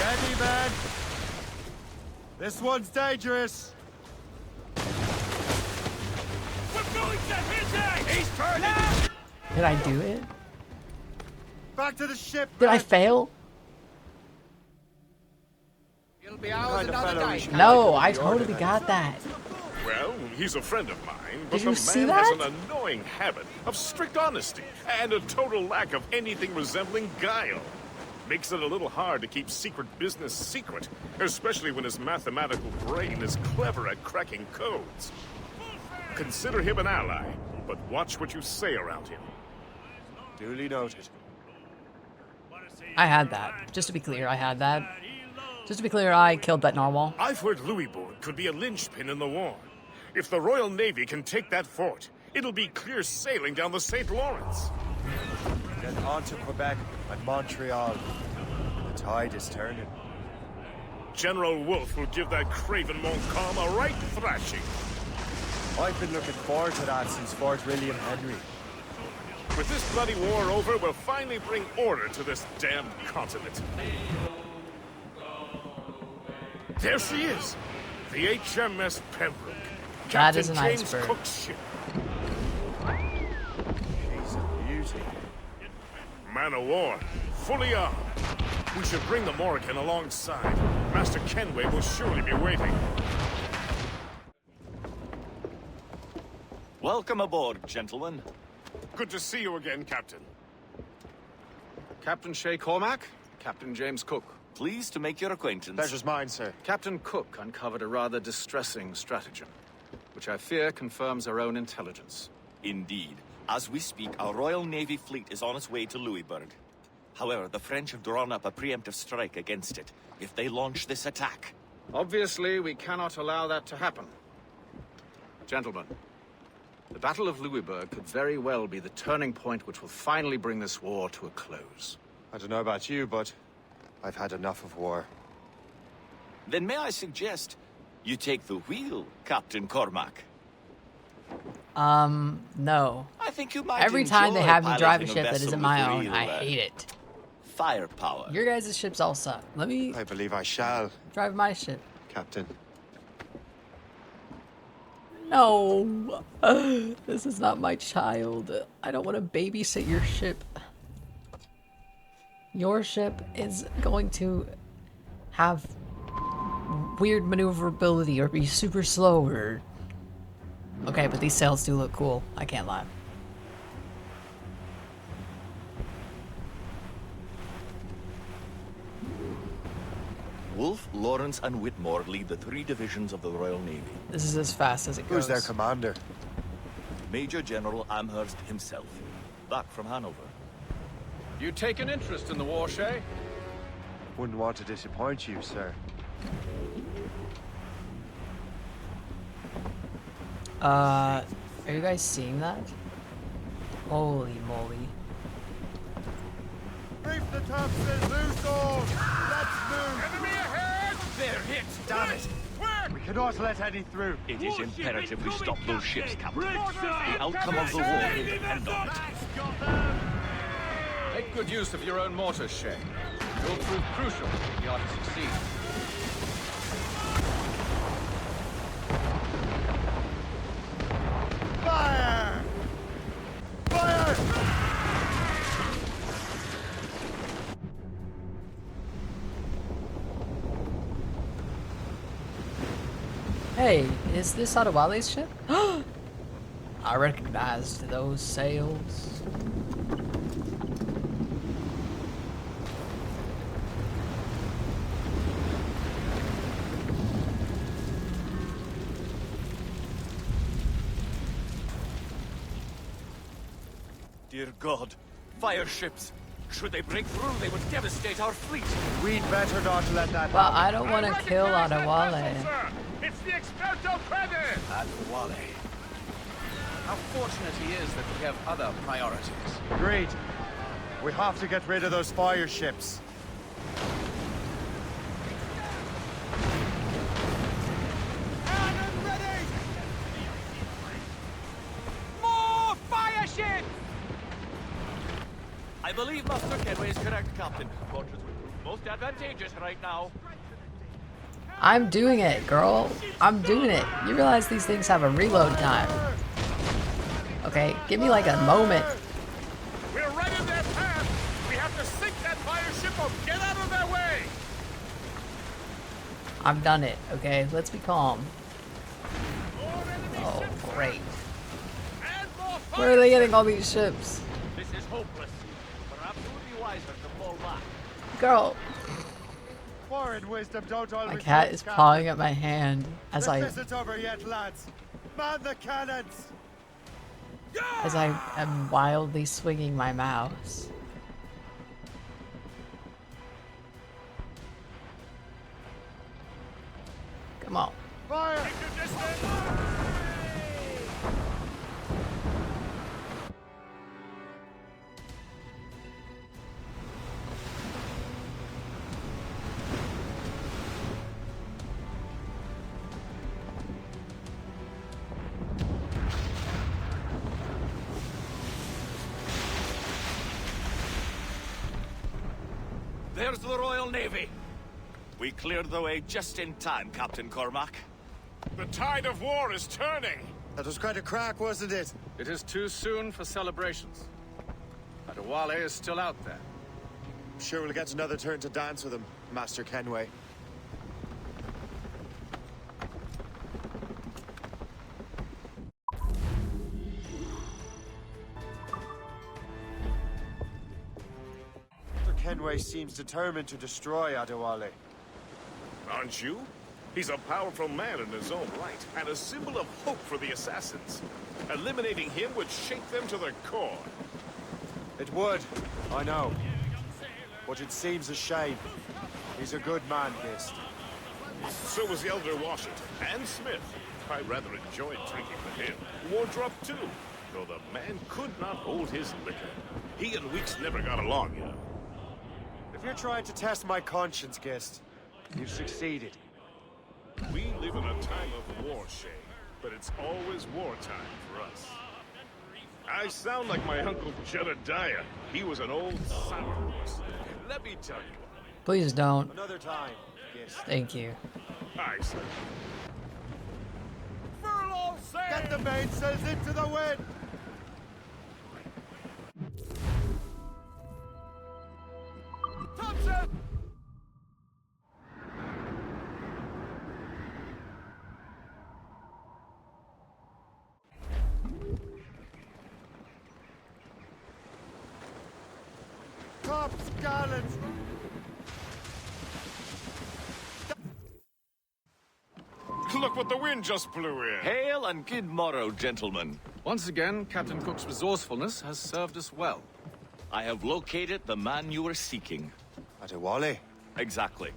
Ready, man! This one's dangerous! We're going to hit it! He's turning! Did I do it? Back to the ship! Did I fail? It'll be ours another day. No, I totally got that. Well, he's a friend of mine, but Did the you see man that? has an annoying habit of strict honesty and a total lack of anything resembling guile. Makes it a little hard to keep secret business secret, especially when his mathematical brain is clever at cracking codes. Consider him an ally, but watch what you say around him. Duly noted. I had that. Just to be clear, I had that. Just to be clear, I killed that narwhal. I've heard Louisbourg could be a linchpin in the war. If the Royal Navy can take that fort, it'll be clear sailing down the St. Lawrence. Then on to Quebec and Montreal. The tide is turning. General Wolfe will give that craven Montcalm a right thrashing. I've been looking forward to that since Fort William Henry. With this bloody war over, we'll finally bring order to this damned continent. There she is, the HMS Pembroke. That is an Captain James iceberg. Cook's ship. She's a beauty. Man of war, fully armed. We should bring the Morrigan alongside. Master Kenway will surely be waiting. Welcome aboard, gentlemen. Good to see you again, Captain. Captain Shay Cormac, Captain James Cook. Pleased to make your acquaintance. Pleasure's mine, sir. Captain Cook uncovered a rather distressing stratagem, which I fear confirms our own intelligence. Indeed. As we speak, our Royal Navy fleet is on its way to Louisburg. However, the French have drawn up a preemptive strike against it if they launch this attack. Obviously, we cannot allow that to happen. Gentlemen, the Battle of Louisburg could very well be the turning point which will finally bring this war to a close. I don't know about you, but I've had enough of war. Then may I suggest you take the wheel, Captain Cormac? No. I think you might Every time they have me drive a piloting ship that vessel isn't with my own, real, I hate it. Firepower. Your guys' ships all suck. Let me I believe I shall, drive my ship. Captain. No. This is not my child. I don't want to babysit your ship. Your ship is going to have weird maneuverability or be super slow or... Okay, but these sails do look cool. I can't lie. Wolfe, Lawrence, and Whitmore lead the 3 divisions of the Royal Navy. This is as fast as it goes. Who's their commander? Major General Amherst himself, back from Hanover. You take an interest in the war, Shay? Wouldn't want to disappoint you, sir. Are you guys seeing that? Holy moly. Reef the topsails, loose oars! Let's move! Enemy ahead! They're hit! Damn it! We cannot let any through. It is imperative we stop those ships, Captain. The outcome of the war will depend on it. Make good use of your own mortars, Shay. It will prove crucial if we are to succeed. Fire! Fire! Hey, is this Adewale's ship? I recognized those sails. Dear God, fire ships. Should they break through, they would devastate our fleet. We'd better not let that Well, happen. I don't want to kill Adewale. It's the Experto Credit! Adewale. How fortunate he is that we have other priorities. Agreed. We have to get rid of those fire ships. Cannon ready! More fire ships! I believe Master Kenway is correct, Captain. Fortress would prove most advantageous right now. I'm doing it, girl. I'm doing it. You realize these things have a reload time. Okay, give me like a moment. We're right in their path! We have to sink that fire ship or get out of their way! I've done it, okay? Let's be calm. Oh, great. Where are they getting all these ships? This is hopeless. Perhaps it would be wiser to fall back. Girl, Foreign wisdom don't always my cat work, is Captain. pawing at my hand as This isn't over yet, lads. Man the cannons! I am wildly swinging my mouse. Come on. Fire! There's the Royal Navy. We cleared the way just in time, Captain Cormac. The tide of war is turning. That was quite a crack, wasn't it? It is too soon for celebrations. Adewale is still out there. I'm sure we'll get another turn to dance with him, Master Kenway. Master Kenway always seems determined to destroy Adewale. Aren't you? He's a powerful man in his own right, and a symbol of hope for the assassins. Eliminating him would shake them to their core. It would, I know. But it seems a shame. He's a good man, Gist. So was the Elder Washington, and Smith. I rather enjoyed drinking with him. Wardrop, too, though the man could not hold his liquor. He and Weeks never got along, you know. If you're trying to test my conscience, Gist, you've succeeded. We live in a time of war, Shay, but it's always wartime for us. I sound like my Uncle Jedediah. He was an old sourpuss. Let me tell you. Please don't. Another time, Gist. Thank you. Aye, sir. Furlong sail! Get the mainsails into the wind! Thompson! Tops, gallants! Look what the wind just blew in. Hail and good morrow, gentlemen. Once again, Captain Cook's resourcefulness has served us well. I have located the man you were seeking. Adewale? Exactly.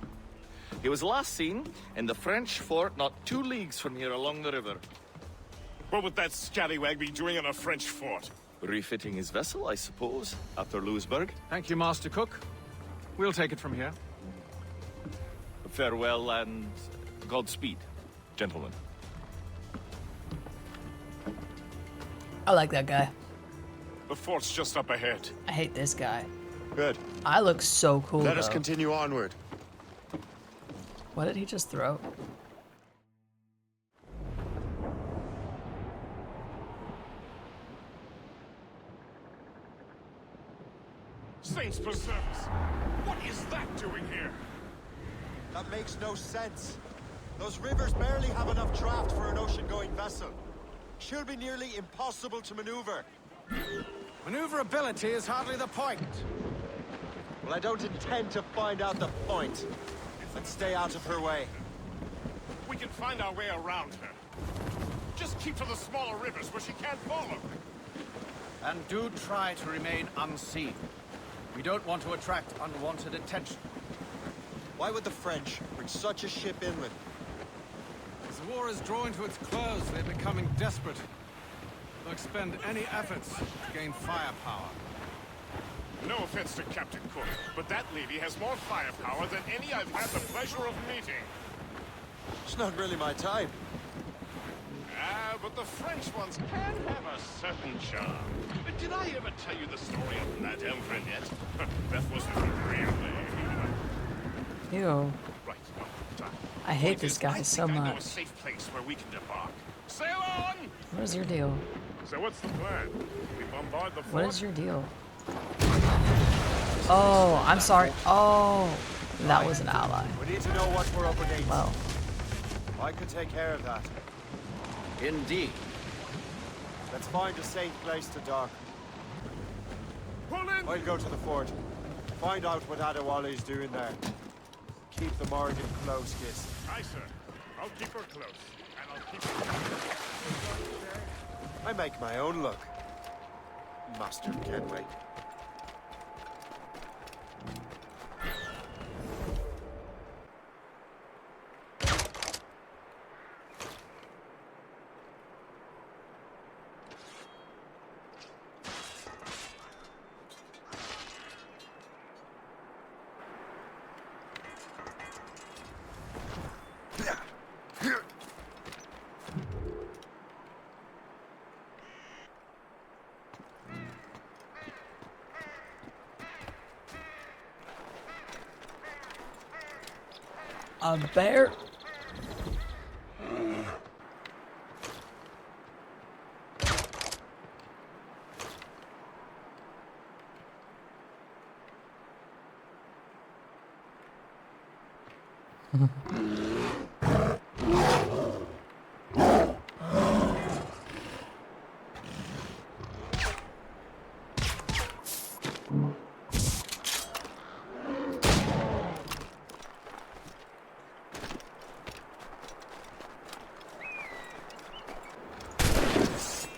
He was last seen in the French fort not 2 leagues from here along the river. What would that scallywag be doing in a French fort? Refitting his vessel, I suppose, after Louisburg. Thank you, Master Cook. We'll take it from here. Farewell and Godspeed, gentlemen. I like that guy. The fort's just up ahead. I hate this guy. Good. I look so cool, Let us though. continue onward. What did he just throw? Saints preserve us! What is that doing here? That makes no sense. Those rivers barely have enough draft for an ocean-going vessel. Should be nearly impossible to maneuver. Maneuverability is hardly the point. Well, I don't intend to find out the point. Let's stay out of her way. We can find our way around her. Just keep to the smaller rivers where she can't follow. And do try to remain unseen. We don't want to attract unwanted attention. Why would the French bring such a ship inland? As the war is drawing to its close, they're becoming desperate. They'll expend any efforts to gain firepower. No offense to Captain Cook, but that lady has more firepower than any I've had the pleasure of meeting. It's not really my type. Ah, but the French ones can have a certain charm. But did I ever tell you the story of Madame Renette? That wasn't her real name. Ew. Right, no, time. I hate this guy so I know a much. safe place where we can debark. Sail on! What is your deal? So what's the plan? We bombard the fort? What is your deal? Oh, I'm sorry. Oh, that was an ally. We need to know what we're up against. Well, I could take care of that. Indeed. Let's find a safe place to dock. Pull in! I'll go to the fort. Find out what Adewale's doing there. Keep the Morgan close, Gist. Aye, sir. I'll keep her close. And I'll keep her... I make my own luck, Master Kenway. a bear.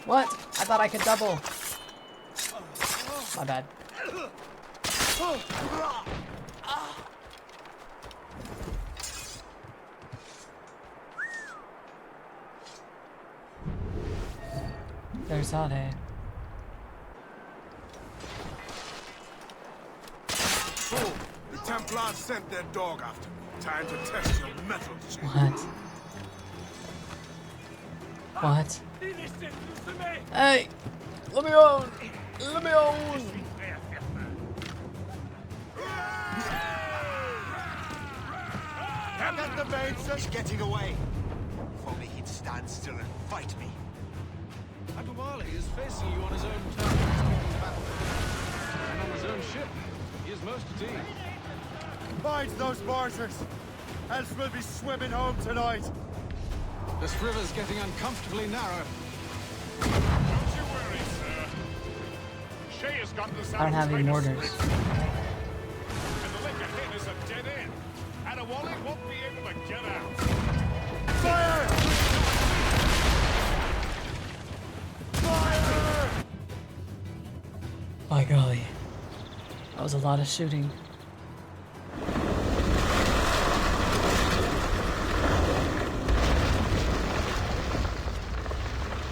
What? I thought I could double. My bad. There's Ade. Oh, the Templars sent their dog after me. Time to test your mettle, Shane. What? What? Hey! Let me on! Let me on! Get the maid, he's getting away. If only he'd stand still and fight me. Adewale is facing you on his own terms, taking the battle. And on his own ship, he is most at ease. Mind those martyrs, else we'll be swimming home tonight. This river's getting uncomfortably narrow. Don't you worry, sir. Shay has got this out I don't have any mortars. And the lake ahead is a dead end. Adewale won't be able to get out. Fire! Fire! My golly. That was a lot of shooting.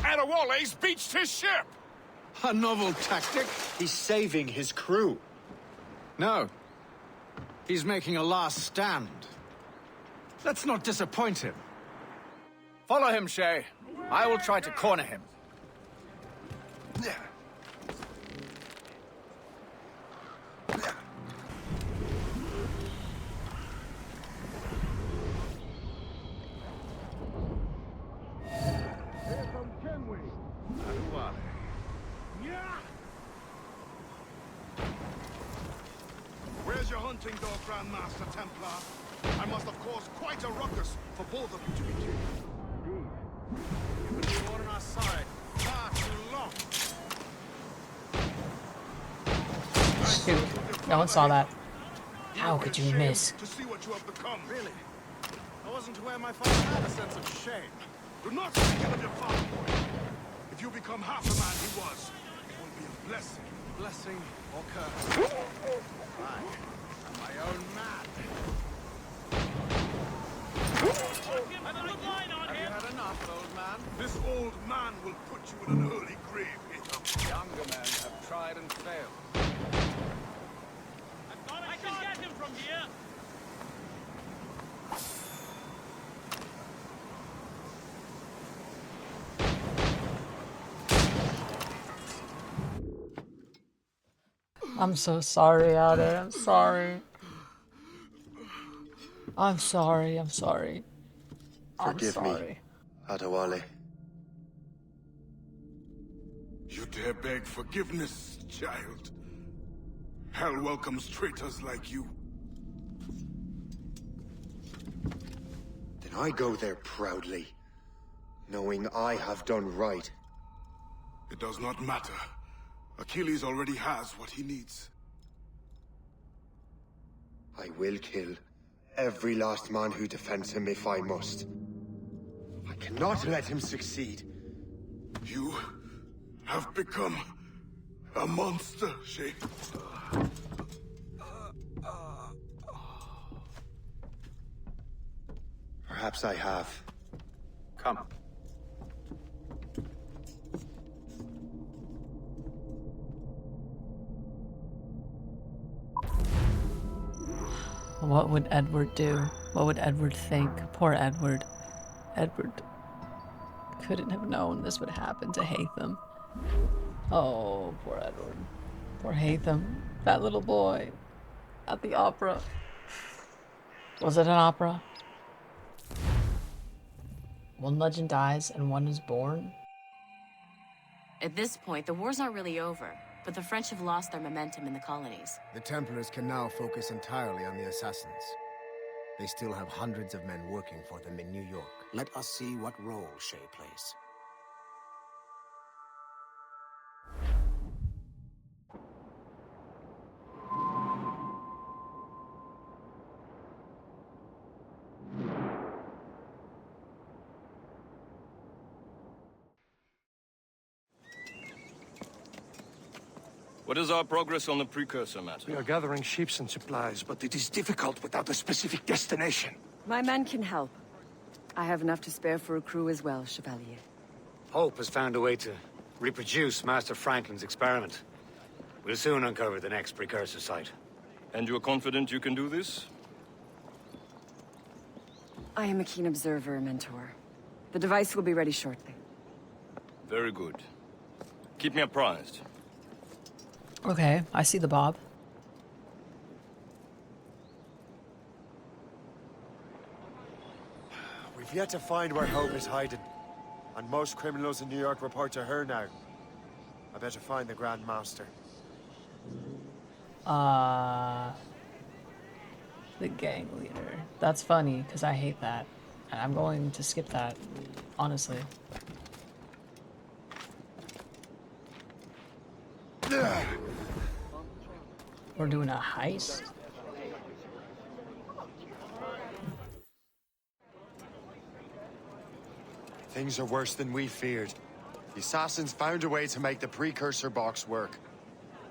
Adewale's beached his ship! A novel tactic? He's saving his crew. No. He's making a last stand. Let's not disappoint him. Follow him, Shay. I will try to corner him. Where's your hunting dog, Grandmaster Templar? I must have caused quite a ruckus for both of you to be killed. You've been on our side far too long. Shoot. No one saw that. How could you miss? To see what you have become. Really? I wasn't aware my father had a sense of shame. Do not speak ill of your father, boy. If you become half the man he was, it will be a blessing. Blessing or curse? I am my own man. Have you had enough, old man? This old man will put you in an early grave, Ethan. Younger men have tried and failed. I can get him from here. I'm so sorry, Ade. I'm sorry. I'm sorry. I'm sorry. Forgive me, Adewale. You dare beg forgiveness, child? Hell welcomes traitors like you. Then I go there proudly, knowing I have done right. It does not matter. Achilles already has what he needs. I will kill every last man who defends him if I must. I cannot let him succeed. You have become a monster, Shay. Perhaps I have. Come. What would Edward do? What would Edward think? Poor Edward. Edward couldn't have known this would happen to Hatham. Oh, poor Edward. Poor Hatham. That little boy. At the opera. Was it an opera? One legend dies and one is born? At this point, the war's not really over, but the French have lost their momentum in the colonies. The Templars can now focus entirely on the assassins. They still have hundreds of men working for them in New York. Let us see what role Shay plays. What is our progress on the precursor matter? We are gathering ships and supplies, but it is difficult without a specific destination. My men can help. I have enough to spare for a crew as well, Chevalier. Hope has found a way to reproduce Master Franklin's experiment. We'll soon uncover the next precursor site. And you're confident you can do this? I am a keen observer, Mentor. The device will be ready shortly. Very good. Keep me apprised. Okay, I see the Bob. We've yet to find where Hope is hiding. And most criminals in New York report to her now. I better find the Grand Master. The gang leader. That's funny, because I hate that. And I'm going to skip that, honestly. We're doing a heist? Things are worse than we feared. The assassins found a way to make the precursor box work.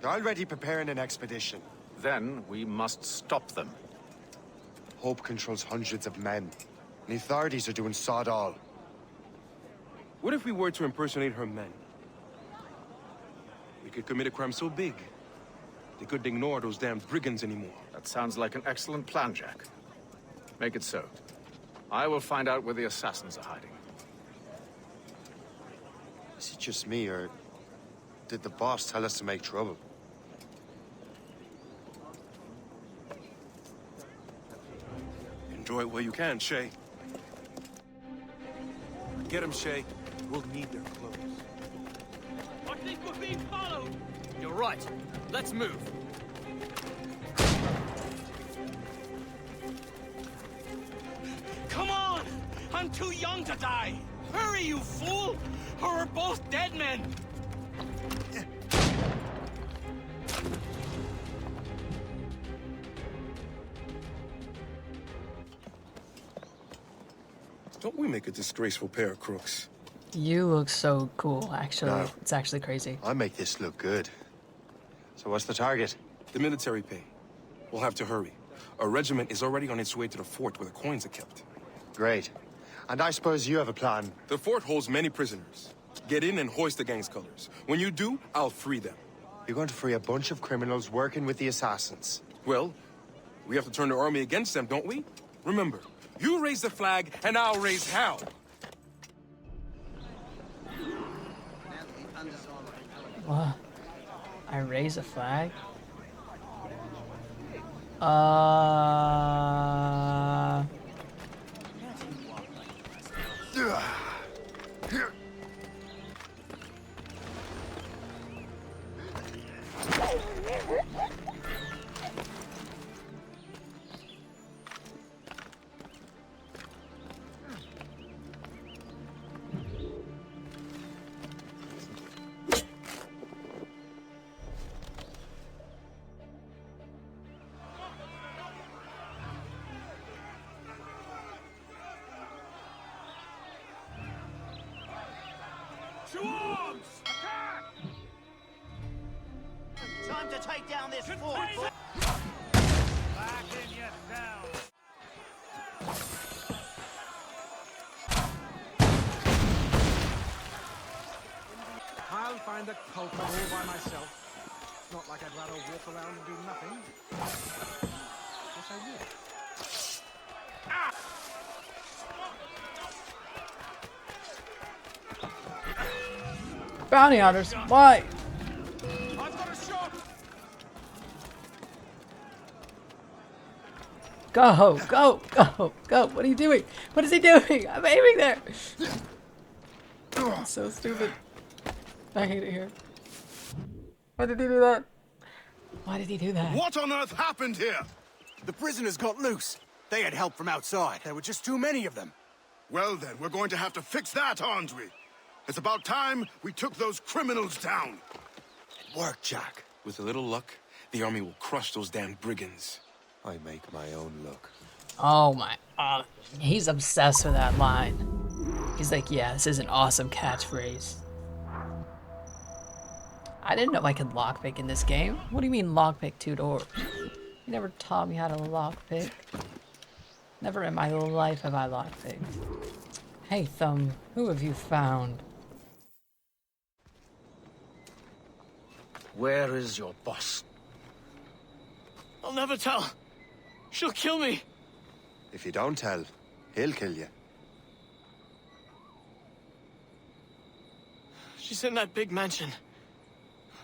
They're already preparing an expedition. Then we must stop them. Hope controls hundreds of men. And the authorities are doing sod all. What if we were to impersonate her men? We could commit a crime so big, they couldn't ignore those damn brigands anymore. That sounds like an excellent plan, Jack. Make it so. I will find out where the assassins are hiding. Is it just me, or did the boss tell us to make trouble? Enjoy it while you can, Shay. Get him, Shay. We'll need their clothes. I think we're being followed! You're right. Let's move. Come on! I'm too young to die! Hurry, you fool! Or we're both dead men! Don't we make a disgraceful pair of crooks? You look so cool, actually. No. It's actually crazy. I make this look good. So what's the target? The military pay. We'll have to hurry. A regiment is already on its way to the fort where the coins are kept. Great. And I suppose you have a plan. The fort holds many prisoners. Get in and hoist the gang's colors. When you do, I'll free them. You're going to free a bunch of criminals working with the assassins. Well, we have to turn the army against them, don't we? Remember, you raise the flag, and I'll raise hell. What? I raise a flag? To arms! Attack! Time to take down this fort. Back in yourself! I'll find the culprit all by myself. It's not like I'd rather walk around and do nothing. Yes, I will. Bounty hunters, why? I've got a shot! Go, go, go, go. What are you doing? What is he doing? I'm aiming there. It's so stupid. I hate it here. Why did he do that? Why did he do that? What on earth happened here? The prisoners got loose. They had help from outside. There were just too many of them. Well then, we're going to have to fix that, aren't we? It's about time we took those criminals down. Work, Jack. With a little luck, the army will crush those damn brigands. I make my own luck. Oh my, he's obsessed with that line. He's like, yeah, this is an awesome catchphrase. I didn't know I could lockpick in this game. What do you mean lockpick 2 doors? You never taught me how to lockpick. Never in my life have I lockpicked. Hey Thumb, who have you found? Where is your boss? I'll never tell. She'll kill me. If you don't tell, he'll kill you. She's in that big mansion.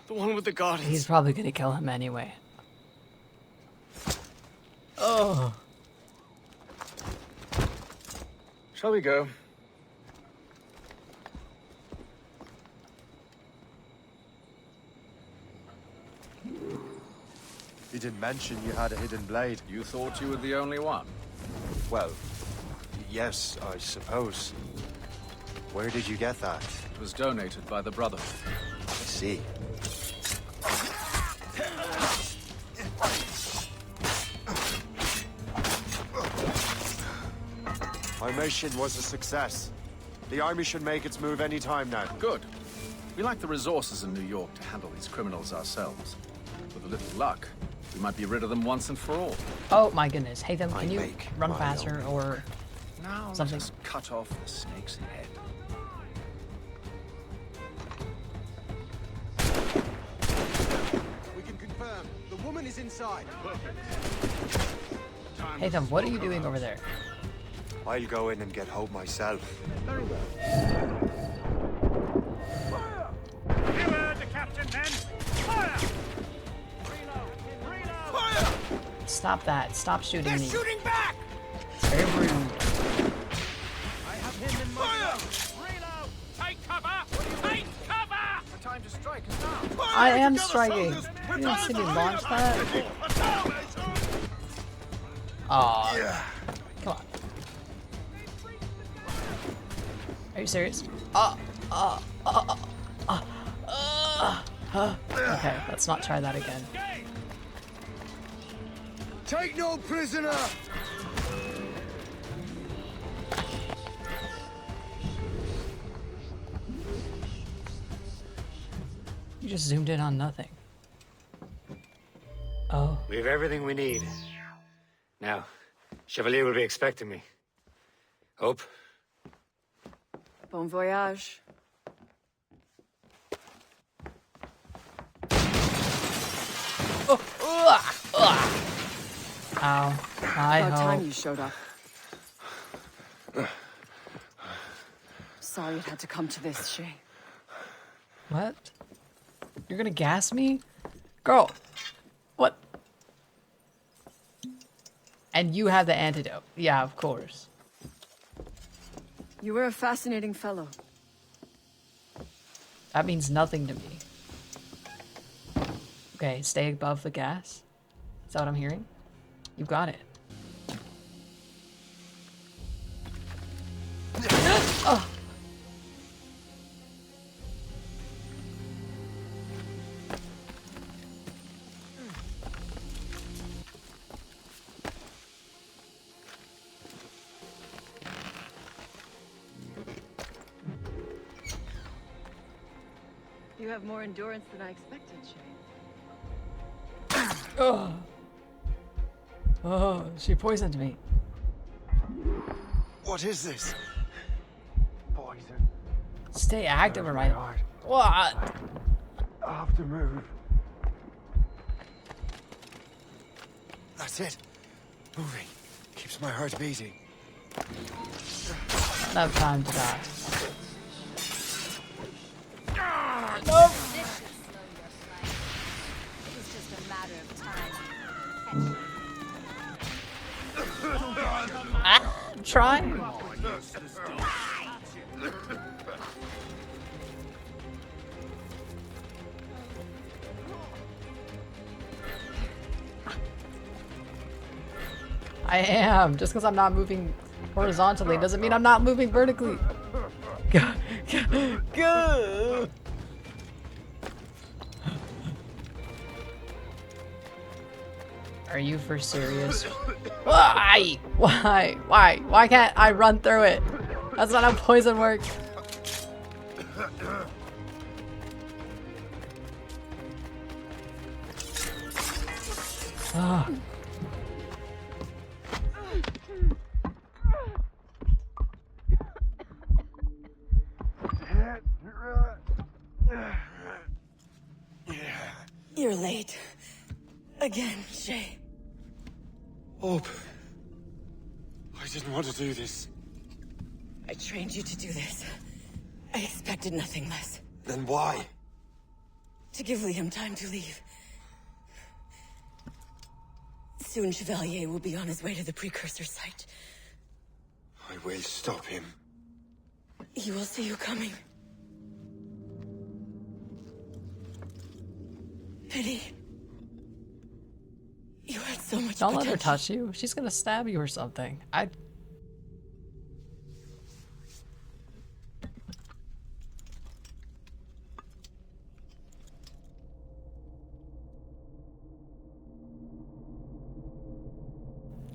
The one with the gardens. He's probably gonna kill him anyway. Oh. Shall we go? You didn't mention you had a hidden blade. You thought you were the only one? Well, yes, I suppose. Where did you get that? It was donated by the Brotherhood. I see. My mission was a success. The army should make its move any time now. Good. We lack the resources in New York to handle these criminals ourselves. With a little luck, we might be rid of them once and for all. Oh my goodness. Hey Thumb, can you run faster or now something? Just cut off the snake's head. We can confirm. The woman is inside. Hey Thumb, what are you doing over there? I'll go in and get Hope myself. Very well. You heard the captain, men! Fire! Fire! Stop that. Stop shooting They're me. shooting back! It's very rude. I have him in my sights. Reload! Take cover! Take cover! The time to strike is now. I am striking. You didn't see me launch that? Aw. Come on. Are you serious? Okay, let's not try that again. Take no prisoner! You just zoomed in on nothing. Oh. We have everything we need. Now, Chevalier will be expecting me. Hope? Bon voyage. Ow. Hi, About time Hope. you showed up. Sorry it had to come to this, Shay. What? You're gonna gas me? Girl! What? And you have the antidote. Yeah, of course. You were a fascinating fellow. That means nothing to me. Okay, stay above the gas. Is that what I'm hearing? You got it. Oh. You have more endurance than I expected, Shay. Oh. Oh, she poisoned me. What is this? Poison. Stay active or my heart. What? I have to move. That's it. Moving. Keeps my heart beating. No time to die. Nope. It was just a matter of time. I'm trying. I am. Just because I'm not moving horizontally doesn't mean I'm not moving vertically. Go. Are you for serious? Why? Why? Why? Why can't I run through it? That's not how poison works. Ah. You're late. Again, Shay. Hope. I didn't want to do this. I trained you to do this. I expected nothing less. Then why? To give Liam time to leave. Soon Chevalier will be on his way to the precursor site. I will stop him. He will see you coming. Pity. You had so much Don't let her potential. touch you. She's gonna stab you or something.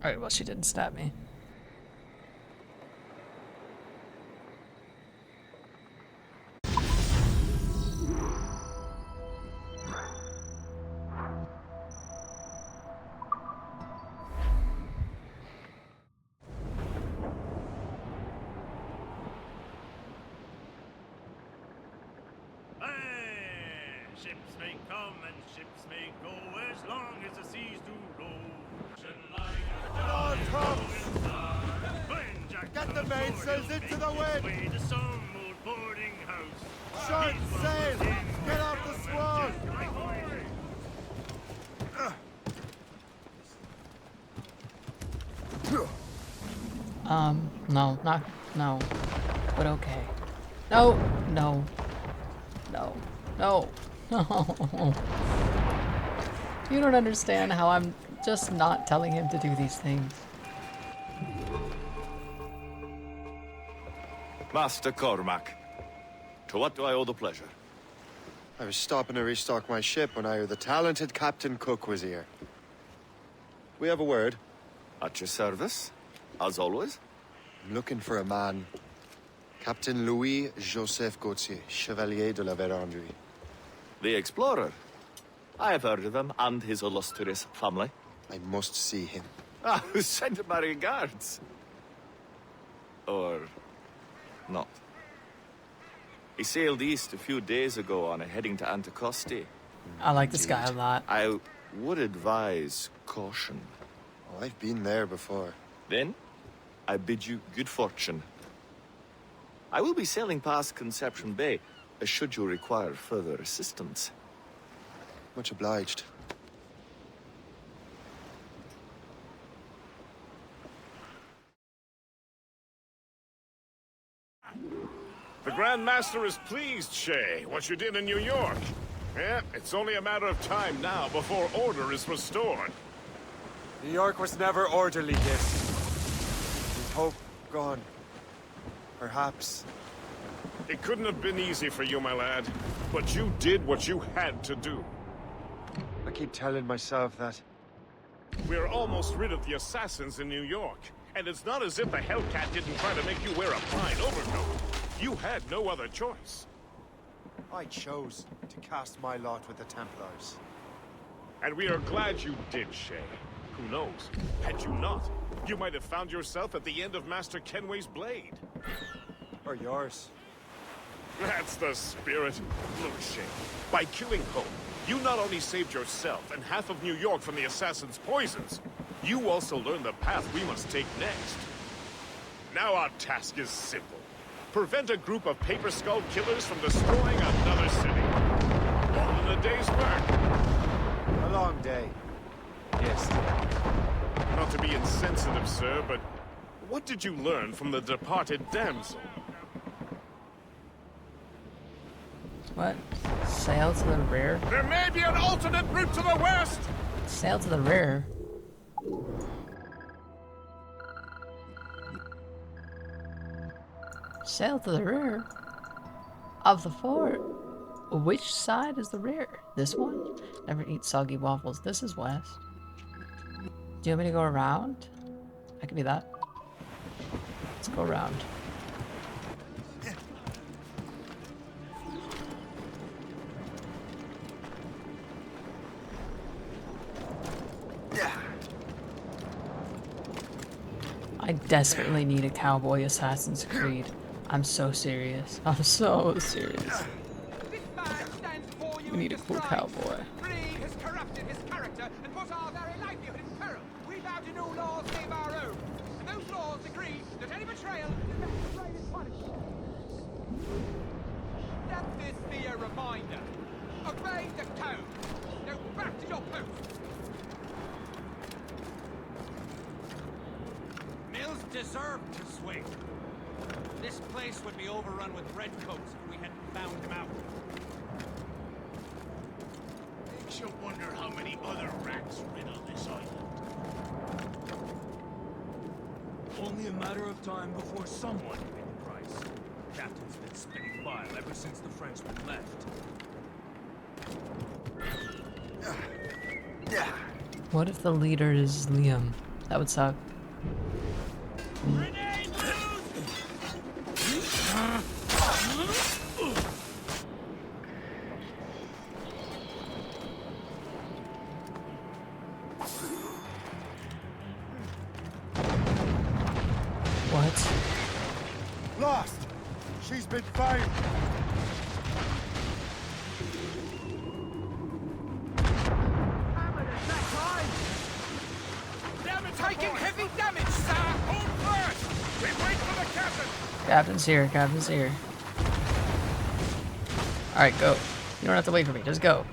Alright, well, she didn't stab me. Ships may come and ships may go as long as the seas do roll. Get the mainsails into the wind! To some old boarding house. Short sail! Get off the squall! No. But okay. No. You don't understand how I'm just not telling him to do these things. Master Cormac, to what do I owe the pleasure? I was stopping to restock my ship when I heard the talented Captain Cook was here. We have a word. At your service, as always. I'm looking for a man. Captain Louis-Joseph Gauthier, Chevalier de la Vérendrye. The explorer. I have heard of him and his illustrious family. I must see him. Ah, send my regards. Or not. He sailed east a few days ago on a heading to Anticosti. I like this guy a lot. I would advise caution. Oh, I've been there before. Then, I bid you good fortune. I will be sailing past Conception Bay, should you require further assistance. Much obliged. The Grand Master is pleased, Shay, what you did in New York. Yeah, it's only a matter of time now before order is restored. New York was never orderly, Git. With hope gone. Perhaps. It couldn't have been easy for you, my lad. But you did what you had to do. I keep telling myself that. We're almost rid of the assassins in New York. And it's not as if the Hellcat didn't try to make you wear a fine overcoat. You had no other choice. I chose to cast my lot with the Templars. And we are glad you did, Shay. Who knows? Had you not, you might have found yourself at the end of Master Kenway's blade. Or yours. That's the spirit. Look, Shay, by killing Pope, you not only saved yourself and half of New York from the assassin's poisons, you also learned the path we must take next. Now our task is simple. Prevent a group of Paper Skull killers from destroying another city. All in a day's work. A long day. Yes. Not to be insensitive, sir, but what did you learn from the departed damsel? What? Sail to the rear? There may be an alternate route to the west! Sail to the rear? Sail to the rear? Of the fort? Which side is the rear? This one? Never eat soggy waffles. This is west. Do you want me to go around? I can do that. Let's go around. I desperately need a cowboy Assassin's Creed. I'm so serious. I'm so serious. We need a cool cowboy. Greed has corrupted his character and put our very livelihood in peril. We vow to new laws save our own. And those laws decree that any betrayal is punished. Let this be a reminder. Obey the code. Go back to your post. Mills deserved to swing. This place would be overrun with redcoats if we hadn't found him out. Makes you wonder how many other rats riddle this island. Only a matter of time before someone paid the price. Captain's been spitting bile ever since the Frenchmen left. What if the leader is Liam? That would suck. What? Lost! She's been found! Taking heavy damage, sir! Hold first! We wait for the captain! Captain's here, captain's here. Alright, go. You don't have to wait for me, just go.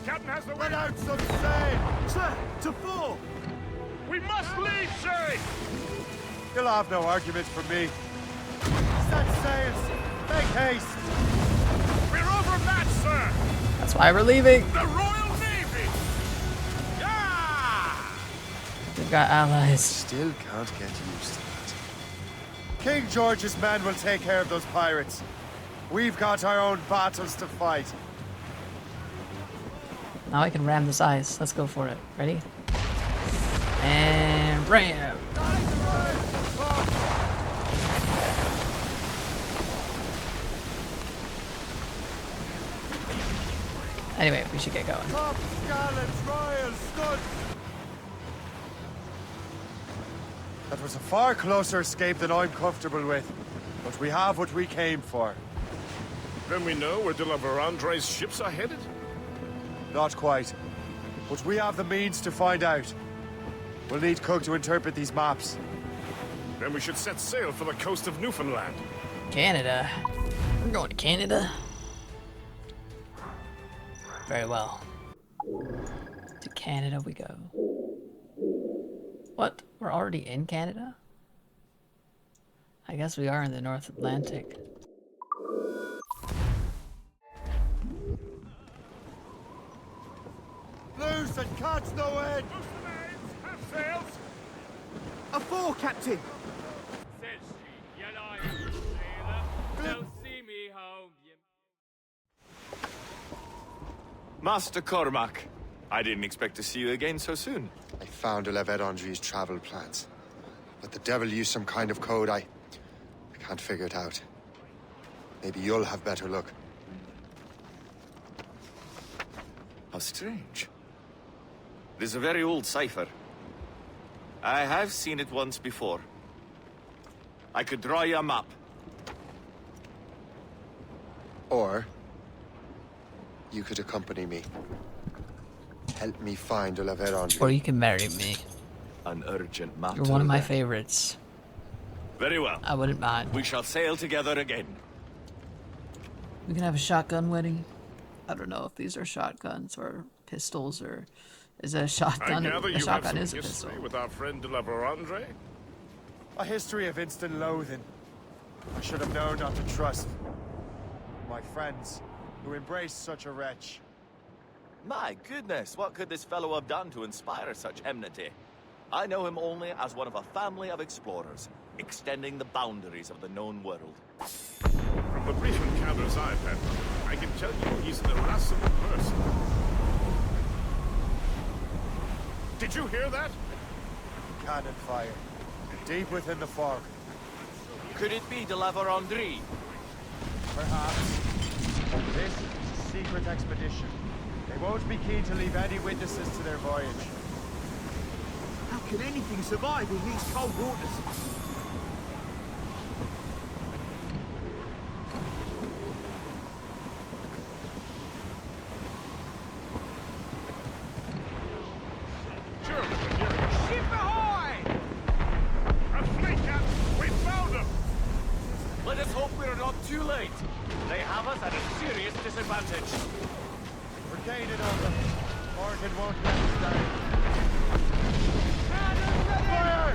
Captain has the Let out some sail! Sir, to full! We must leave, sir! You'll have no argument from me. Set sails! Make haste! We're overmatched, sir! That's why we're leaving! The Royal Navy! Yeah! We've got allies. Still can't get used to that. King George's men will take care of those pirates. We've got our own battles to fight. Now I can ram this ice. Let's go for it. Ready? And ram! Anyway, we should get going. Top gallants, royals, good. That was a far closer escape than I'm comfortable with. But we have what we came for. Then we know where De La Vérendrye's ships are headed? Not quite. But we have the means to find out. We'll need Cook to interpret these maps. Then we should set sail for the coast of Newfoundland. Canada. We're going to Canada. Very well. To Canada we go. What? We're already in Canada? I guess we are in the North Atlantic. Loose and catch no end! Have sails! A four, Captain! Says she, you lying sailor. They'll see me home, you... Master Cormac, I didn't expect to see you again so soon. I found De La Vérendrye's travel plans. But the devil used some kind of code. I can't figure it out. Maybe you'll have better luck. How strange. It is a very old cipher. I have seen it once before. I could draw you a map. Or you could accompany me. Help me find De La Vérendrye. Or you can marry me. An urgent matter. You're one of my favorites. Very well. I wouldn't mind. We shall sail together again. We can have a shotgun wedding. I don't know if these are shotguns or pistols or is a shotgun. I gather A you shotgun have is some a pistol. history with our friend De La Vérendrye? A history of instant loathing. I should have known not to trust my friends who embraced such a wretch. My goodness, what could this fellow have done to inspire such enmity? I know him only as one of a family of explorers, extending the boundaries of the known world. From the brief encounters I've had, I can tell you he's an irascible person. Did you hear that? Cannon fire. Deep within the fog. Could it be De La Vérendrye? Perhaps. This is a secret expedition. They won't be keen to leave any witnesses to their voyage. How can anything survive in these cold waters? Ship ahoy! A fleet, Captain! We found them! Let us hope we're not too late. They have us at a serious disadvantage. We're gaining on them. Morgan won't let us down. Fire!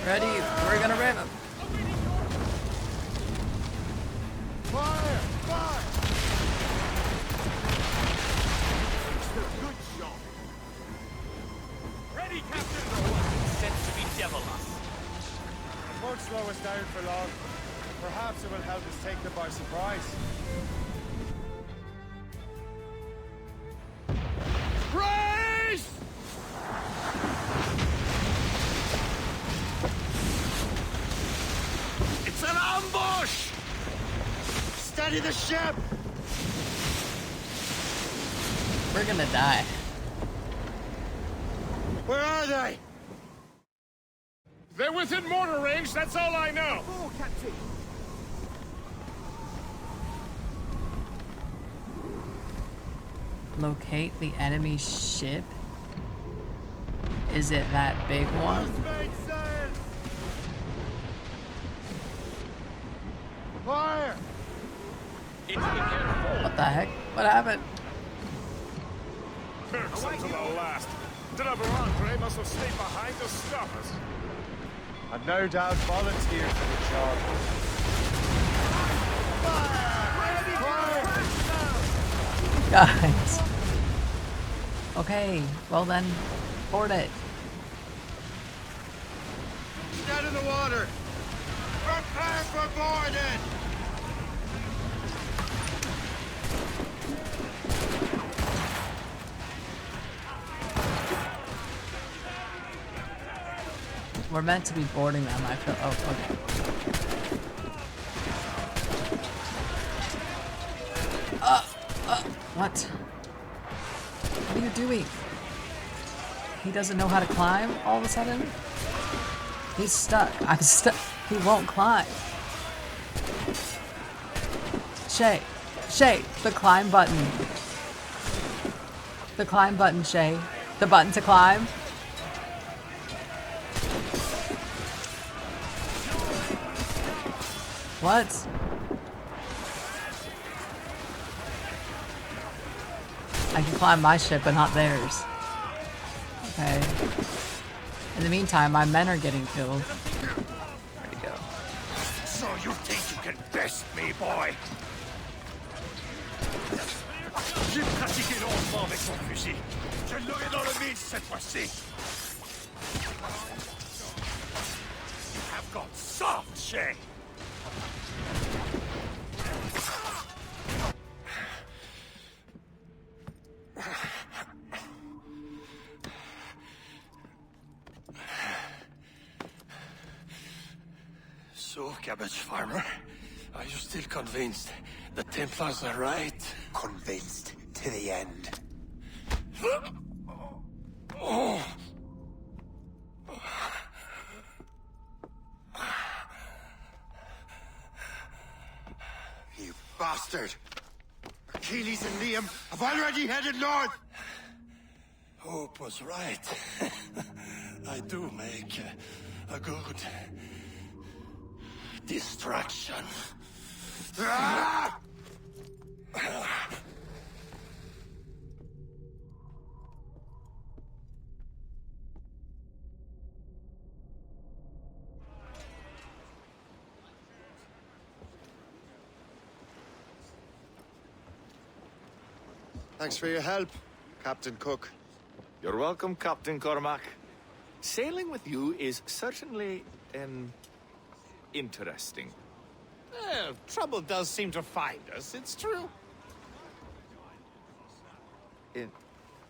Ready? We're gonna ram him. Fire! Fire! Good shot. Ready, Captain! Set to be devilous. It won't slow us down for long. Perhaps it will help us take them by surprise. Brace! It's an ambush! Steady the ship! We're gonna die. Where are they? They're within mortar range, that's all I know. Oh, Captain! Locate the enemy ship? Is it that big one? Makes sense! Fire! What the heck? What happened? Perks up to the last. Andre must have stayed behind to stop us. And no doubt volunteered for the job. Guys. Okay, well then, board it. Get in the water! Prepare for boarding! We're meant to be boarding them, I feel. Oh, okay. What? What are you doing? He doesn't know how to climb all of a sudden? He's stuck. I'm stuck. He won't climb. Shay. Shay, the climb button. The climb button, Shay. The button to climb. What? I can climb my ship, but not theirs. Okay. In the meantime, my men are getting killed. Where'd he go? So you think you can best me, boy? J'ai pratiqué lentement avec mon fusil. Je l'aurai dans le mille cette fois-ci. You have got soft, Shay. So, Cabbage Farmer, are you still convinced the Templars are right? Convinced to the end. Oh. You bastard! Achilles and Liam have already headed north! Hope was right. I do make a good distraction. Ah! Thanks for your help, Captain Cook. You're welcome, Captain Cormac. Sailing with you is certainly, interesting. Trouble does seem to find us, it's true.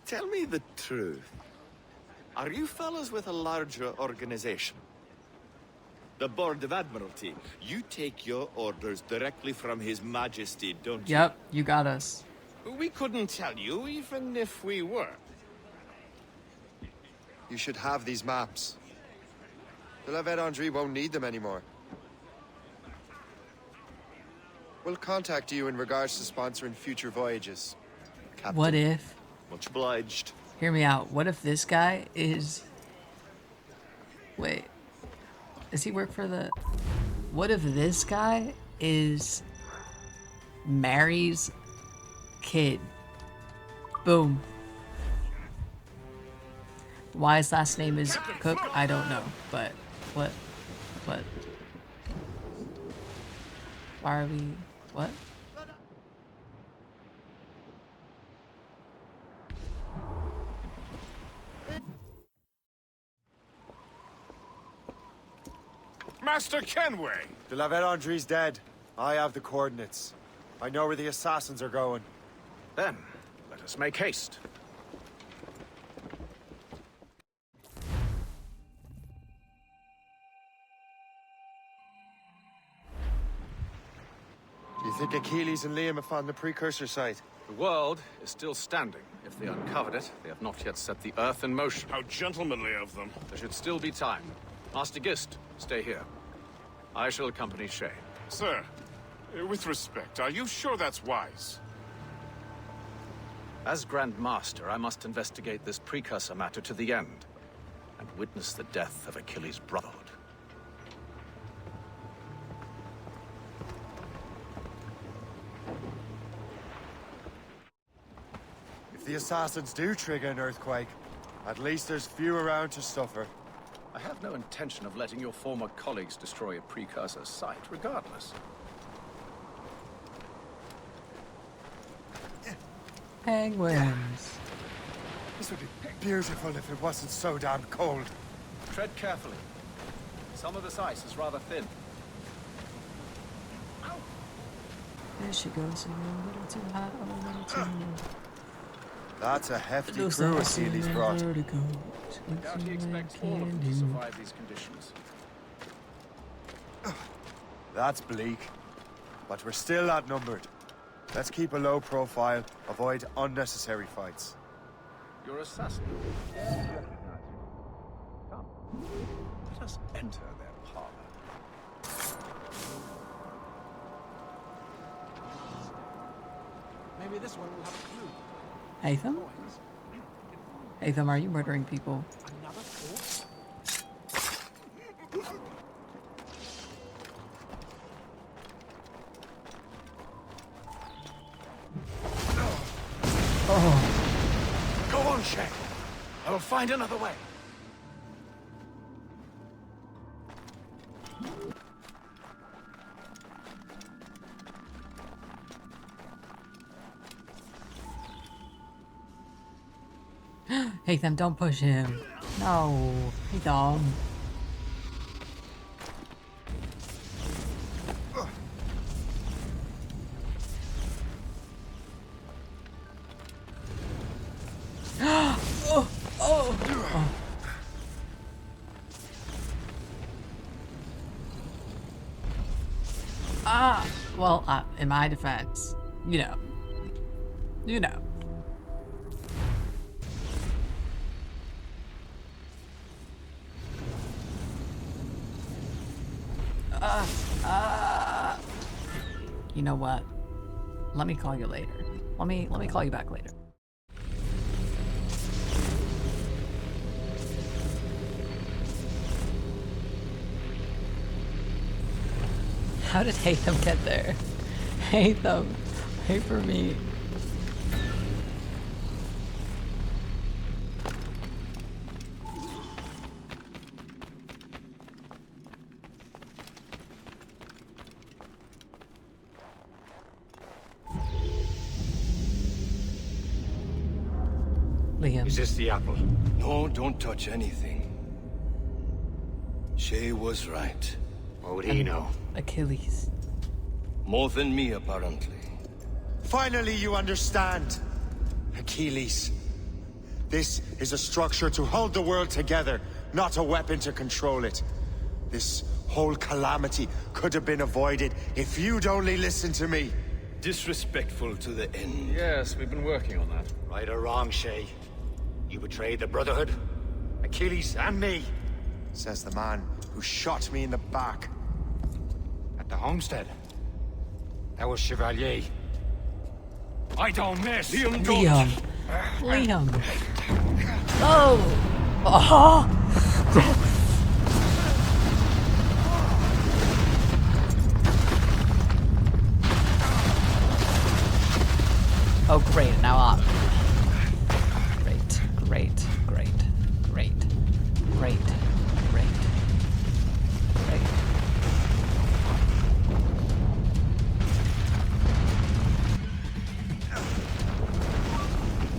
Tell me the truth. Are you fellas with a larger organization? the Board of Admiralty. You take your orders directly from His Majesty, don't you? Yep, you got us. We couldn't tell you, even if we were. You should have these maps. The La Vedendry won't need them anymore. We'll contact you in regards to sponsoring future voyages, Captain. What if... Much obliged. Hear me out. What if this guy is... Wait. Does he work for the... What if this guy is... Mary's kid? Boom. Why his last name is Cook, I don't know. But... What? Why are we... What? Master Kenway! The La Vedendry's dead. I have the coordinates. I know where the assassins are going. Then, let us make haste. Do you think Achilles and Liam have found the precursor site? The world is still standing. If they uncovered it, they have not yet set the Earth in motion. How gentlemanly of them. There should still be time. Master Gist, stay here. I shall accompany Shay. Sir, with respect, are you sure that's wise? As Grand Master, I must investigate this precursor matter to the end, and witness the death of Achilles' brotherhood. If the assassins do trigger an earthquake, at least there's few around to suffer. I have no intention of letting your former colleagues destroy a precursor site, regardless. Penguins. This would be beautiful if it wasn't so damn cold. Tread carefully. Some of this ice is rather thin. There she goes, a little too hot, a little too low. That's a hefty crew Achilles brought. Doubt he expects all of them to survive these conditions. That's bleak. But we're still outnumbered. Let's keep a low profile, avoid unnecessary fights. Your assassin. Recognize you. Come. Let us enter their parlor. Maybe this one will have a clue. Hatham? Hatham, are you murdering people? Another corpse? Oh. Go on, Shay. I will find another way. Hatham, don't push him. No. Hatham. Oh. Well, in my defense, you know. You know what? Let me call you later. Let me call you back later. How did Hatham get there? Hatham, wait for me. Liam. Is this the apple? No, don't touch anything. Shay was right. What would he know? Achilles. More than me, apparently. Finally you understand, Achilles. This is a structure to hold the world together, not a weapon to control it. This whole calamity could have been avoided if you'd only listened to me. Disrespectful to the end. Yes, we've been working on that. Right or wrong, Shay. You betrayed the Brotherhood, Achilles, and me. Says the man who shot me in the back. At the homestead. That was Chevalier. I don't miss. Liam. Liam. Oh! Oh! Oh, great, now up. Great, great, great, great, great, great, great.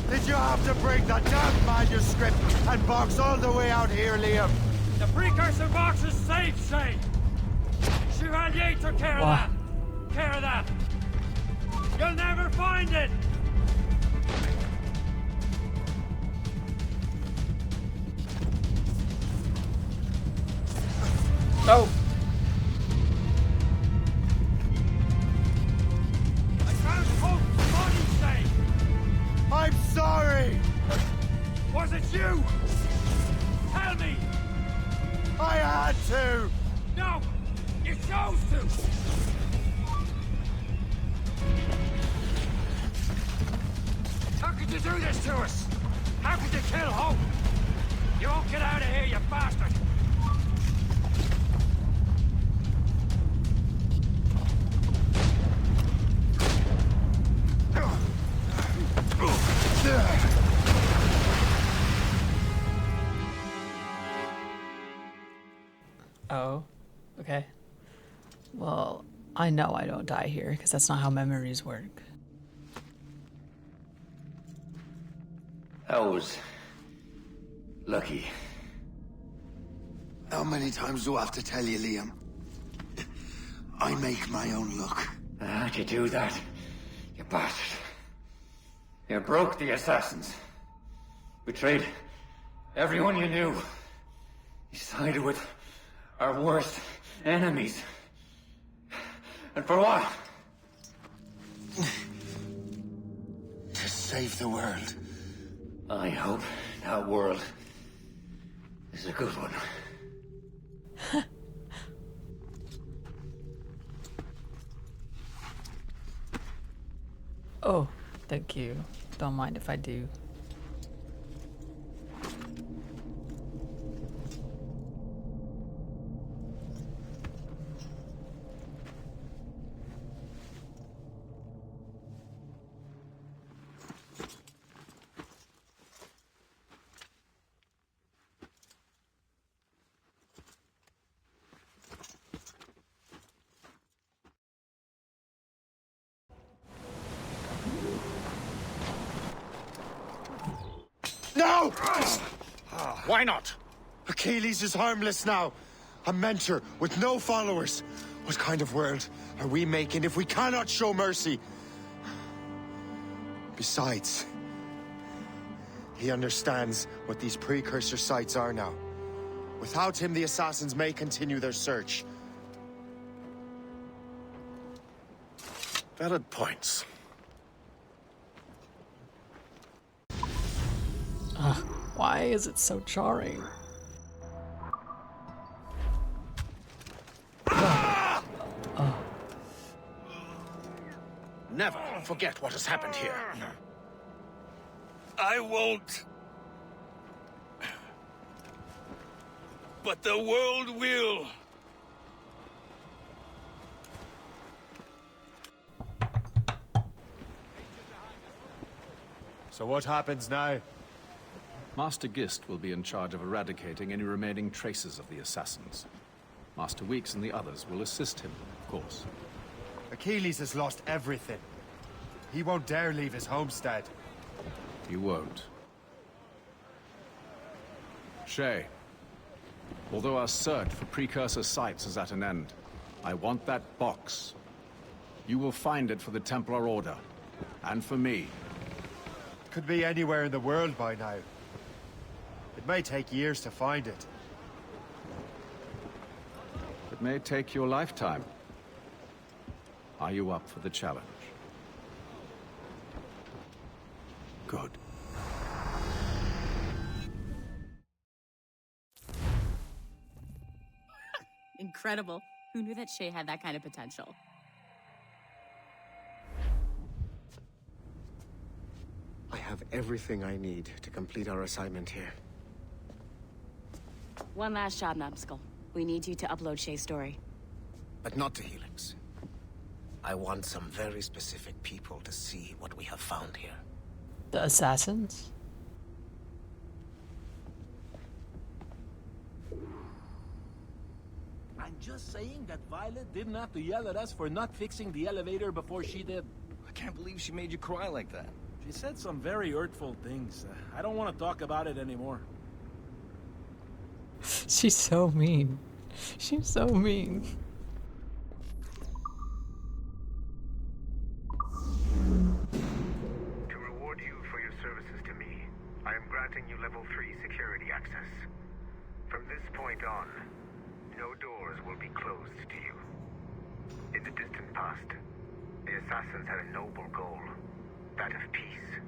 Did you have to bring the damn manuscript and box all the way out here, Liam? The precursor box is safe, Shay. Chevalier took care of that. Care of that. You'll never find it. Oh. I found Hope's body, Shay. I'm sorry. Was it you? Tell me. I had to. No, you chose to. How could you do this to us? How could you kill Hope? You won't get out of here, you bastard! Oh, okay. Well, I know I don't die here, because that's not how memories work. That was lucky. How many times do I have to tell you, Liam? I make my own luck. How'd you do that, you bastard? You broke the assassins. Betrayed everyone you knew. You sided with our worst enemies. And for what? To save the world. I hope that world is a good one. Oh, thank you. Don't mind if I do. No! Why not? Achilles is harmless now. A mentor with no followers. What kind of world are we making if we cannot show mercy? Besides, he understands what these precursor sites are now. Without him, the assassins may continue their search. Valid points. Why is it so jarring? Never forget what has happened here. I won't. But the world will. So what happens now? Master Gist will be in charge of eradicating any remaining traces of the assassins. Master Weeks and the others will assist him, of course. Achilles has lost everything. He won't dare leave his homestead. He won't. Shay, although our search for precursor sites is at an end, I want that box. You will find it for the Templar Order, and for me. Could be anywhere in the world by now. It may take years to find it. It may take you a lifetime. Are you up for the challenge? Good. Incredible. Who knew that Shay had that kind of potential? I have everything I need to complete our assignment here. One last job, Numbskull. We need you to upload Shay's story. But not to Helix. I want some very specific people to see what we have found here. The assassins? I'm just saying that Violet didn't have to yell at us for not fixing the elevator before she did. I can't believe she made you cry like that. She said some very hurtful things. I don't want to talk about it anymore. She's so mean. She's so mean. To reward you for your services to me, I am granting you level 3 security access. From this point on, no doors will be closed to you. In the distant past, the assassins had a noble goal, that of peace.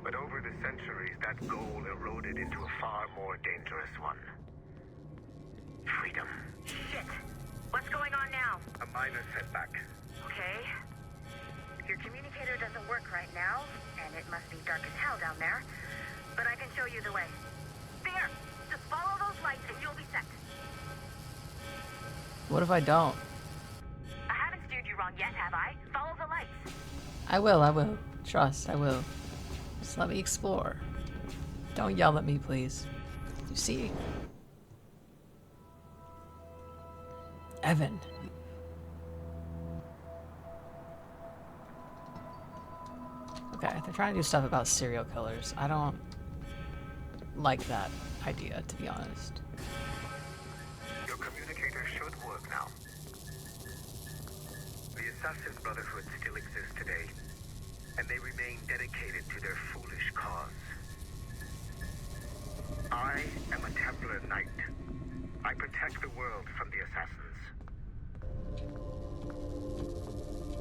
But over the centuries, that goal eroded into a far more dangerous one. Freedom. Shit! What's going on now? A minor setback. Okay. Your communicator doesn't work right now, and it must be dark as hell down there. But I can show you the way. There! Just follow those lights and you'll be set. What if I don't? I haven't steered you wrong yet, have I? Follow the lights. I will. Trust, I will. Just let me explore. Don't yell at me, please. You see? Evan. Okay, they're trying to do stuff about serial killers. I don't like that idea, to be honest. Your communicator should work now. The Assassin Brotherhood still exists today, and they remain dedicated to their foolish cause. I am a Templar Knight. I protect the world from the assassins.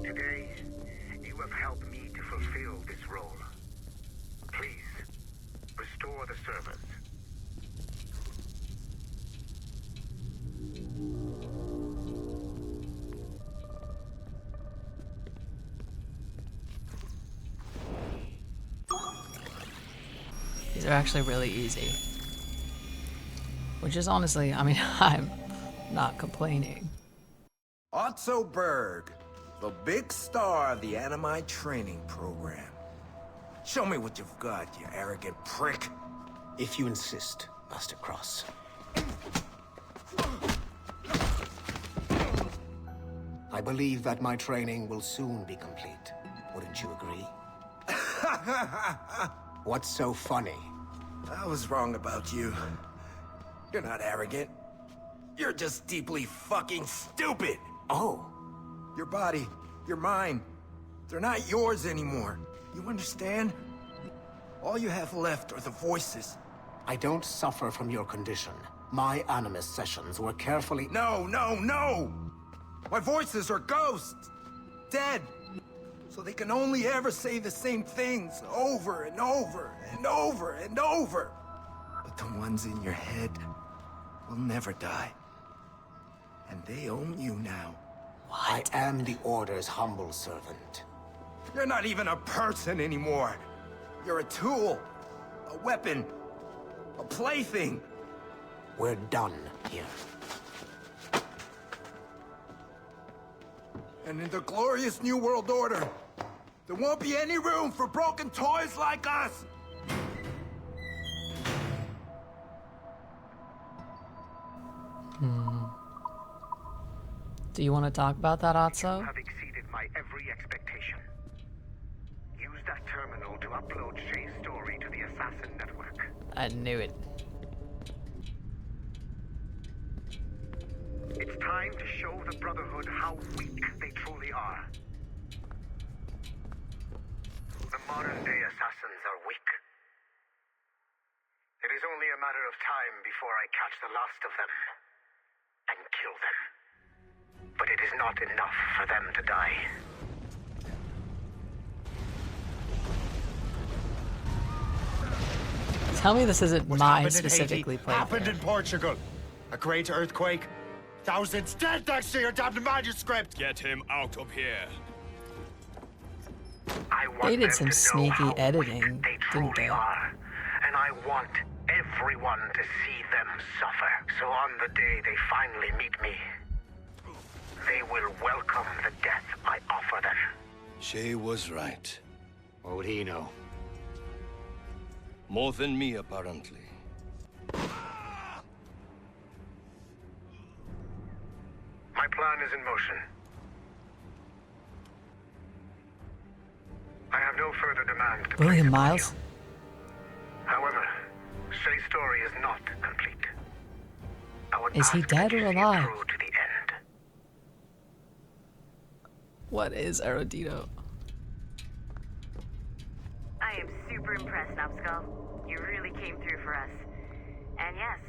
Today, you have helped me to fulfill this role. Please, restore the servers. These are actually really easy. Which is honestly, I mean, I'm not complaining. Otto Berg, the big star of the Animi training program. Show me what you've got, you arrogant prick. If you insist, Master Cross. I believe that my training will soon be complete. Wouldn't you agree? What's so funny? I was wrong about you. You're not arrogant. You're just deeply fucking stupid. Oh. Your body, your mind, they're not yours anymore. You understand? All you have left are the voices. I don't suffer from your condition. My Animus sessions were carefully— No! My voices are ghosts! Dead! So they can only ever say the same things over and over and over and over. But the ones in your head will never die. And they own you now. I am the Order's humble servant. You're not even a person anymore. You're a tool, a weapon, a plaything. We're done here. And in the glorious New World Order, there won't be any room for broken toys like us! Do you want to talk about that, Otso? You have exceeded my every expectation. Use that terminal to upload Shay's story to the Assassin Network. I knew it. It's time to show the Brotherhood how weak they truly are. The modern-day assassins are weak. It is only a matter of time before I catch the last of them and kill them. not enough for them to die. Tell me this isn't What my happened in specifically Haiti happened playthrough. in Portugal. A great earthquake. Thousands dead thanks to your damned manuscript. Get him out of here. I want They did them some to know sneaky how editing, weak they didn't truly they? are. And I want everyone to see them suffer. So on the day they finally meet me, they will welcome the death I offer them. Shay was right. What would he know? More than me, apparently. My plan is in motion. I have no further demand to William place upon Miles? you. However, Shay's story is not complete. I would Is he ask dead that you or see it alive? through to the end. What is Erudito? I am super impressed, Numbskull. You really came through for us. And yes,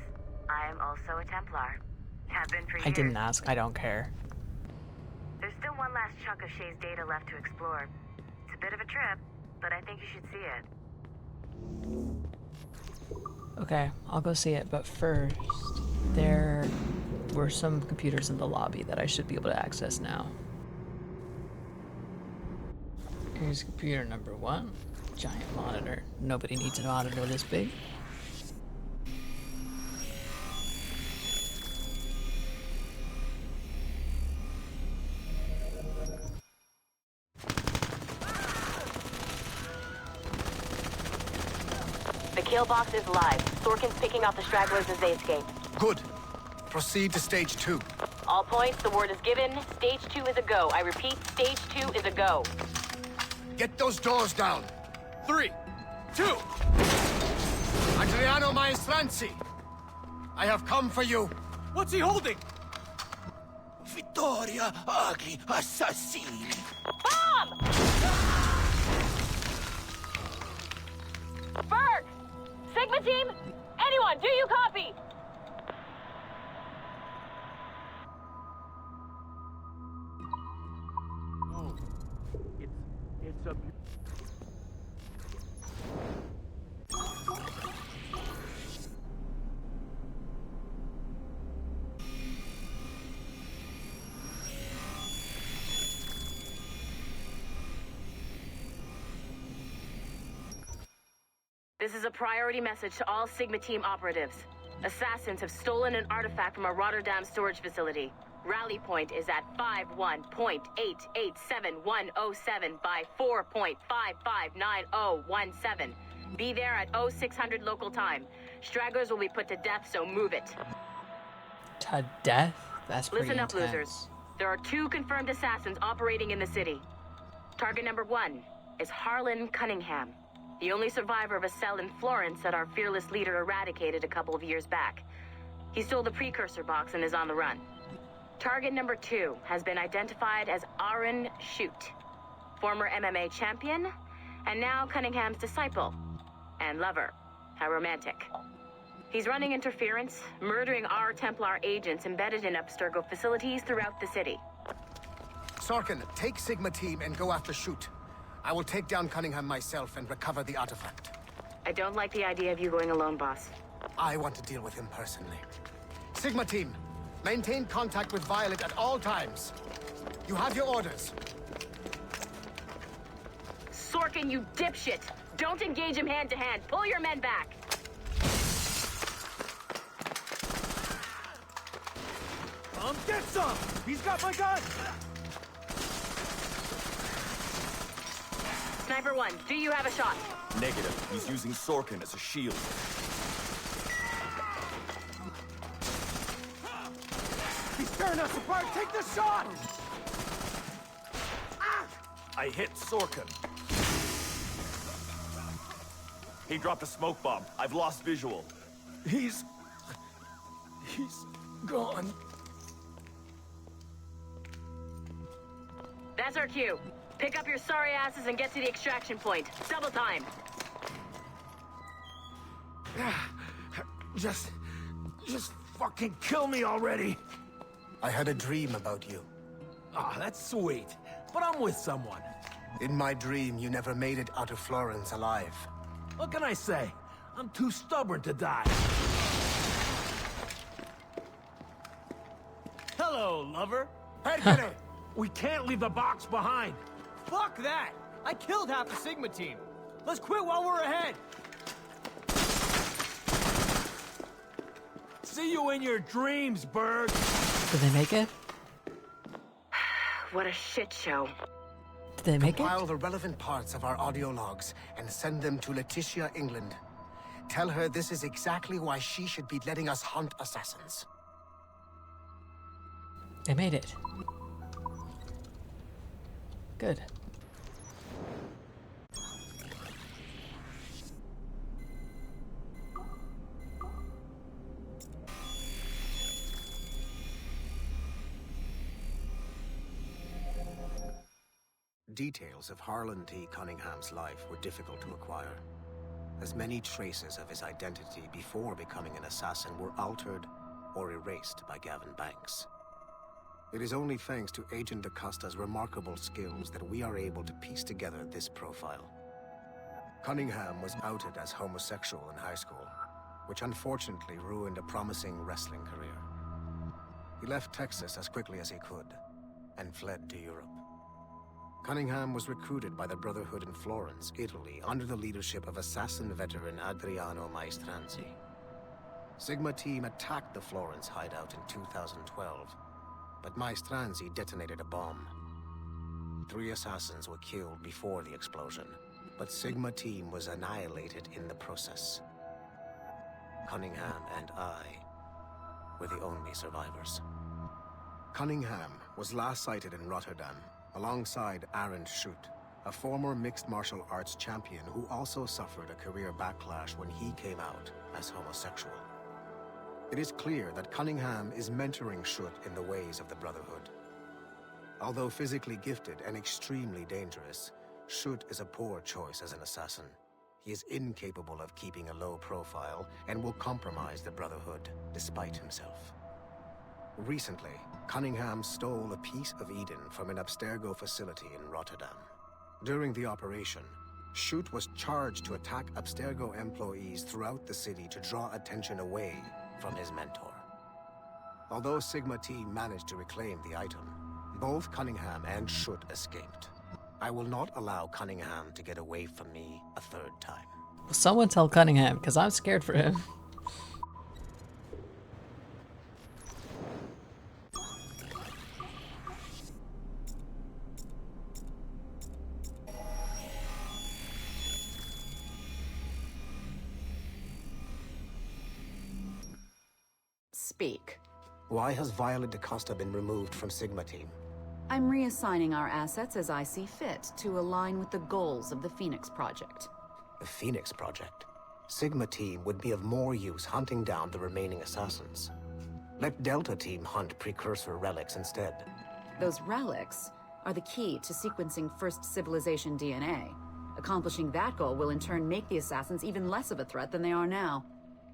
I am also a Templar. Have been for years. I didn't ask. I don't care. There's still one last chunk of Shay's data left to explore. It's a bit of a trip, but I think you should see it. Okay, I'll go see it, but first, there were some computers in the lobby that I should be able to access now. Here's computer number 1. Giant monitor. Nobody needs a monitor this big. The kill box is live. Sorkin's picking off the stragglers as they escape. Good. Proceed to stage 2. All points, the word is given. Stage 2 is a go. I repeat, stage 2 is a go. Get those doors down. 3, 2. Adriano Maestranzi, I have come for you. What's he holding? Vittoria agli assassini. Bomb! Berg! Sigma team? Anyone, do you copy? It's a... This is a priority message to all Sigma team operatives. Assassins have stolen an artifact from a Rotterdam storage facility. Rally point is at 51.887107 by 4.559017. Be there at 0600 local time. Stragglers will be put to death, so move it. To death? That's pretty Listen up, intense. losers. There are 2 confirmed assassins operating in the city. Target number 1 is Harlan Cunningham, the only survivor of a cell in Florence that our fearless leader eradicated a couple of years back. He stole the precursor box and is on the run. Target number 2 has been identified as Aaron Shute, former MMA champion, and now Cunningham's disciple and lover. How romantic. He's running interference, murdering our Templar agents embedded in Abstergo facilities throughout the city. Sorkin, take Sigma team and go after Shoot. I will take down Cunningham myself and recover the artifact. I don't like the idea of you going alone, boss. I want to deal with him personally. Sigma team, maintain contact with Violet at all times. You have your orders. Sorkin, you dipshit! Don't engage him hand to hand. Pull your men back. Get some! He's got my gun! Sniper 1, do you have a shot? Negative. He's using Sorkin as a shield. He's tearing us apart! Take the shot! I hit Sorkin. He dropped a smoke bomb. I've lost visual. He's gone. That's our cue. Pick up your sorry asses and get to the extraction point. Double time. Just fucking kill me already. I had a dream about you. Ah, that's sweet. But I'm with someone. In my dream, you never made it out of Florence alive. What can I say? I'm too stubborn to die. Hello, lover. Hey, we can't leave the box behind. Fuck that! I killed half the Sigma team. Let's quit while we're ahead. See you in your dreams, Berg. Did they make it? What a shit show. Did they make it? Compile the relevant parts of our audio logs and send them to Letitia, England. Tell her this is exactly why she should be letting us hunt assassins. They made it. Good. Details of Harlan T. Cunningham's life were difficult to acquire, as many traces of his identity before becoming an assassin were altered or erased by Gavin Banks. It is only thanks to Agent DaCosta's remarkable skills that we are able to piece together this profile. Cunningham was outed as homosexual in high school, which unfortunately ruined a promising wrestling career. He left Texas as quickly as he could, and fled to Europe. Cunningham was recruited by the Brotherhood in Florence, Italy, under the leadership of assassin veteran Adriano Maestranzi. Sigma team attacked the Florence hideout in 2012, but Maestranzi detonated a bomb. 3 assassins were killed before the explosion, but Sigma team was annihilated in the process. Cunningham and I were the only survivors. Cunningham was last sighted in Rotterdam, alongside Aaron Schutt, a former mixed martial arts champion who also suffered a career backlash when he came out as homosexual. It is clear that Cunningham is mentoring Schutt in the ways of the Brotherhood. Although physically gifted and extremely dangerous, Schutt is a poor choice as an assassin. He is incapable of keeping a low profile and will compromise the Brotherhood despite himself. Recently, Cunningham stole a piece of Eden from an Abstergo facility in Rotterdam. During the operation, Schutt was charged to attack Abstergo employees throughout the city to draw attention away from his mentor. Although Sigma team managed to reclaim the item, both Cunningham and Schutt escaped. I will not allow Cunningham to get away from me a 3rd time. Will someone tell Cunningham, because I'm scared for him. Speak. Why has Violet DaCosta been removed from Sigma team? I'm reassigning our assets as I see fit to align with the goals of the Phoenix Project. The Phoenix Project? Sigma team would be of more use hunting down the remaining assassins. Let Delta team hunt precursor relics instead. Those relics are the key to sequencing first civilization DNA. Accomplishing that goal will in turn make the assassins even less of a threat than they are now.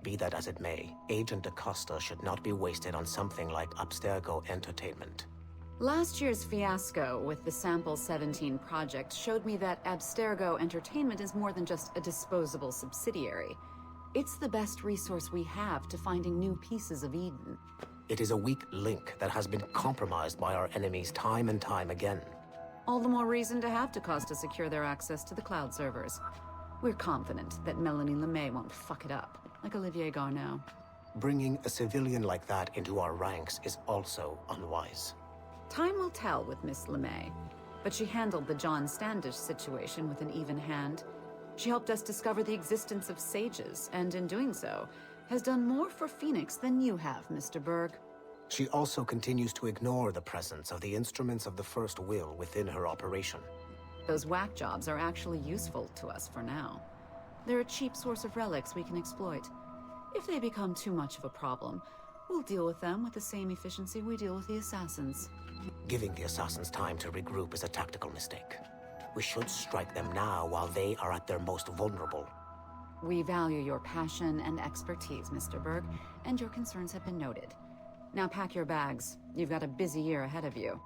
Be that as it may, Agent DaCosta should not be wasted on something like Abstergo Entertainment. Last year's fiasco with the Sample 17 project showed me that Abstergo Entertainment is more than just a disposable subsidiary. It's the best resource we have to finding new pieces of Eden. It is a weak link that has been compromised by our enemies time and time again. All the more reason to have DaCosta secure their access to the cloud servers. We're confident that Melanie LeMay won't fuck it up, like Olivier Garneau. Bringing a civilian like that into our ranks is also unwise. Time will tell with Miss LeMay, but she handled the John Standish situation with an even hand. She helped us discover the existence of sages, and in doing so, has done more for Phoenix than you have, Mr. Berg. She also continues to ignore the presence of the instruments of the First Will within her operation. Those whack jobs are actually useful to us for now. They're a cheap source of relics we can exploit. If they become too much of a problem, we'll deal with them with the same efficiency we deal with the assassins. Giving the assassins time to regroup is a tactical mistake. We should strike them now while they are at their most vulnerable. We value your passion and expertise, Mr. Berg, and your concerns have been noted. Now pack your bags. You've got a busy year ahead of you.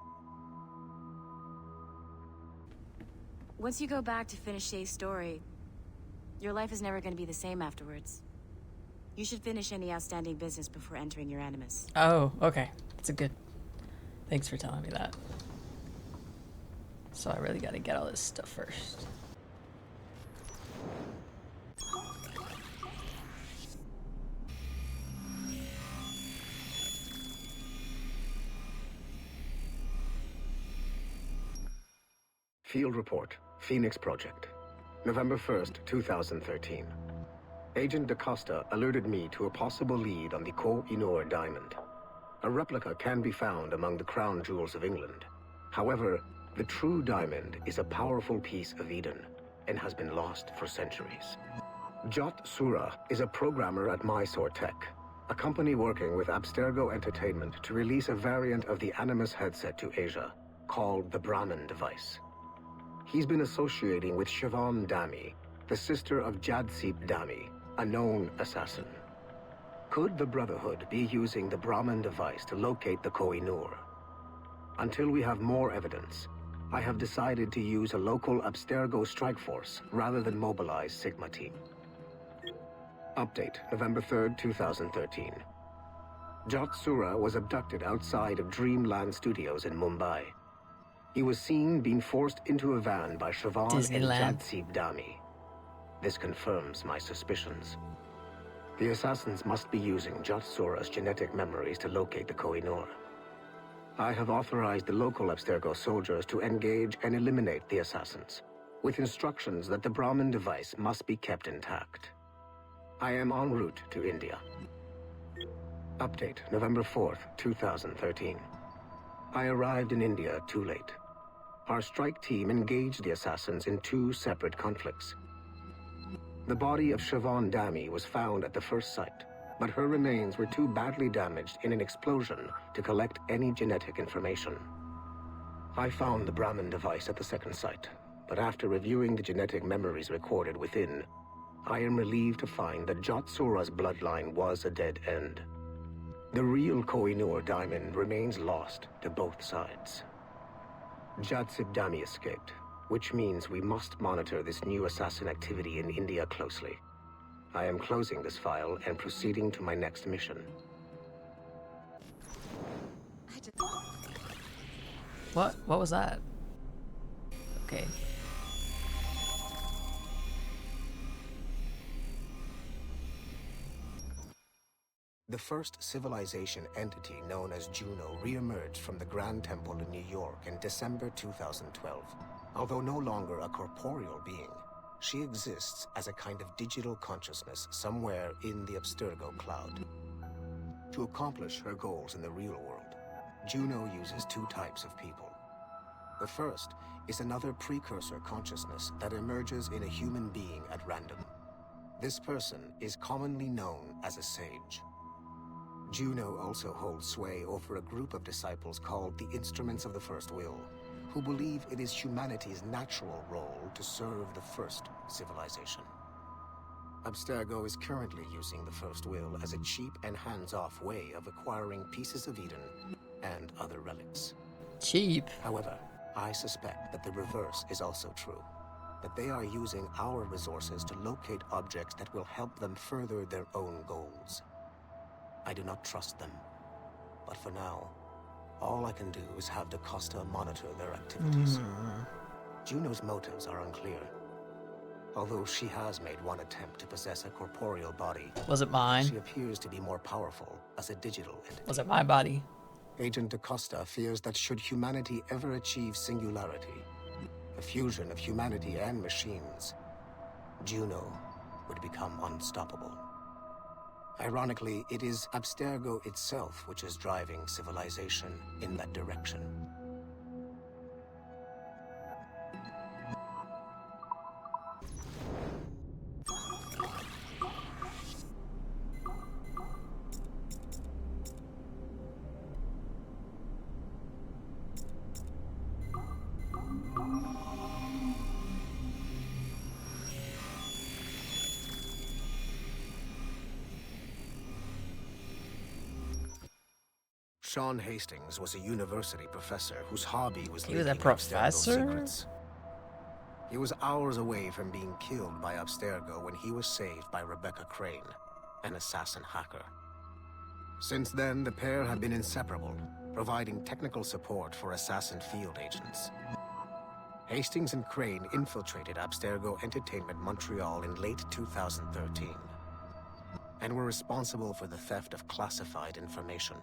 once you go back to finish Shay's story, your life is never going to be the same afterwards. You should finish any outstanding business before entering your animus. Oh, okay. That's a good... Thanks for telling me that. So I really gotta get all this stuff first. Field Report, Phoenix Project, November 1st, 2013. Agent DaCosta alerted me to a possible lead on the Koh-i-Noor diamond. A replica can be found among the crown jewels of England. However, the true diamond is a powerful piece of Eden and has been lost for centuries. Jot Sura is a programmer at Mysore Tech, a company working with Abstergo Entertainment to release a variant of the Animus headset to Asia, called the Brahmin device. He's been associating with Siobhan Dami, the sister of Jadsip Dami, a known assassin. Could the Brotherhood be using the Brahmin device to locate the Koh-i-Noor? Until we have more evidence, I have decided to use a local Abstergo strike force rather than mobilize Sigma team. Update, November 3rd, 2013. Jot Sura was abducted outside of Dreamland Studios in Mumbai. He was seen being forced into a van by Siobhan and Jadsip Dami. This confirms my suspicions. The assassins must be using Jot Sura's genetic memories to locate the Koh-i-Noor. I have authorized the local Abstergo soldiers to engage and eliminate the assassins, with instructions that the Brahmin device must be kept intact. I am en route to India. Update, November 4th, 2013. I arrived in India too late. Our strike team engaged the assassins in 2 separate conflicts. The body of Siobhan Dami was found at the first site, but her remains were too badly damaged in an explosion to collect any genetic information. I found the Brahmin device at the second site, but after reviewing the genetic memories recorded within, I am relieved to find that Jot Sura's bloodline was a dead end. The real Koh-i-Noor diamond remains lost to both sides. Jadsip Dami escaped, which means we must monitor this new assassin activity in India closely. I am closing this file and proceeding to my next mission. What? What was that? Okay. The first civilization entity known as Juno re-emerged from the Grand Temple in New York in December 2012. Although no longer a corporeal being, she exists as a kind of digital consciousness somewhere in the Abstergo cloud. To accomplish her goals in the real world, Juno uses 2 types of people. The first is another precursor consciousness that emerges in a human being at random. This person is commonly known as a sage. Juno also holds sway over a group of disciples called the Instruments of the First Will, who believe it is humanity's natural role to serve the first civilization. Abstergo is currently using the First Will as a cheap and hands-off way of acquiring pieces of Eden and other relics. Cheap. However, I suspect that the reverse is also true, that they are using our resources to locate objects that will help them further their own goals. I do not trust them, but for now, all I can do is have DaCosta monitor their activities. Juno's motives are unclear, although she has made one attempt to possess a corporeal body. Was it mine? She appears to be more powerful as a digital entity. Was it my body? Agent DaCosta fears that should humanity ever achieve singularity, a fusion of humanity and machines, Juno would become unstoppable. Ironically, it is Abstergo itself which is driving civilization in that direction. Sean Hastings was a university professor whose hobby was He was a leaking Abstergo professor? secrets. He was hours away from being killed by Abstergo when he was saved by Rebecca Crane, an assassin hacker. Since then, the pair have been inseparable, providing technical support for assassin field agents. Hastings and Crane infiltrated Abstergo Entertainment Montreal in late 2013, and were responsible for the theft of classified information.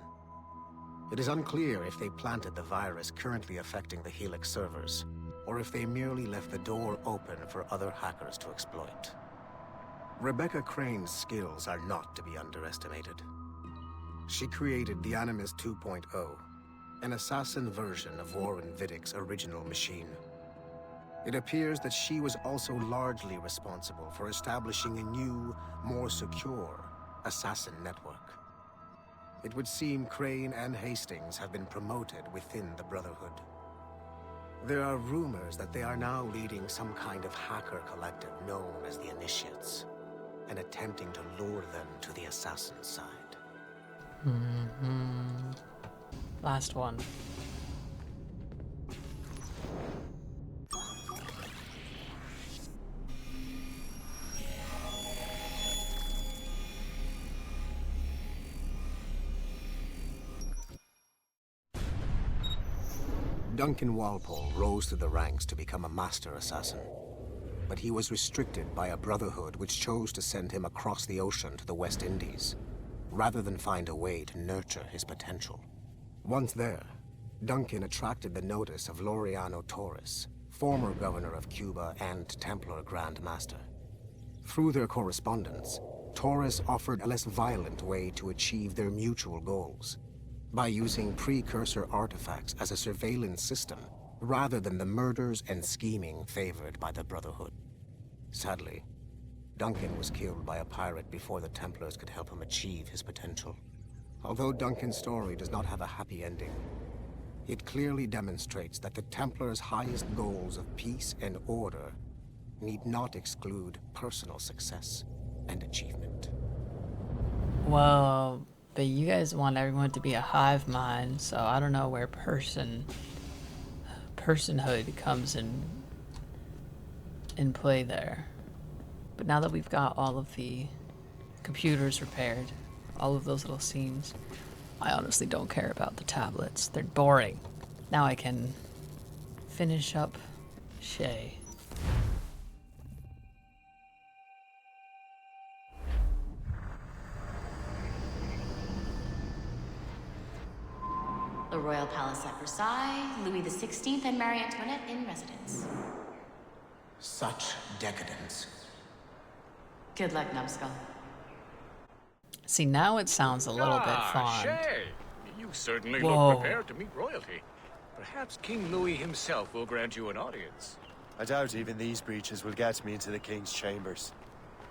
It is unclear if they planted the virus currently affecting the Helix servers, or if they merely left the door open for other hackers to exploit. Rebecca Crane's skills are not to be underestimated. She created the Animus 2.0, an assassin version of Warren Vidick's original machine. It appears that she was also largely responsible for establishing a new, more secure assassin network. It would seem Crane and Hastings have been promoted within the Brotherhood. There are rumors that they are now leading some kind of hacker collective known as the Initiates, and attempting to lure them to the assassin side. Last one. Duncan Walpole rose through the ranks to become a master assassin, but he was restricted by a Brotherhood which chose to send him across the ocean to the West Indies, rather than find a way to nurture his potential. Once there, Duncan attracted the notice of Laureano Torres, former governor of Cuba and Templar Grand Master. Through their correspondence, Torres offered a less violent way to achieve their mutual goals, by using precursor artifacts as a surveillance system, rather than the murders and scheming favored by the Brotherhood. Sadly, Duncan was killed by a pirate before the Templars could help him achieve his potential. Although Duncan's story does not have a happy ending, it clearly demonstrates that the Templars' highest goals of peace and order need not exclude personal success and achievement. Well, but you guys want everyone to be a hive mind, so I don't know where personhood comes in play there. But now that we've got all of the computers repaired, all of those little scenes, I honestly don't care about the tablets. They're boring. Now I can finish up Shay. The Royal Palace at Versailles, Louis XVI and Marie Antoinette in residence. Such decadence. Good luck, Numbskull. See, now it sounds a little bit fond. Shay! You certainly Whoa. look prepared to meet royalty. Perhaps King Louis himself will grant you an audience. I doubt even these breaches will get me into the King's chambers.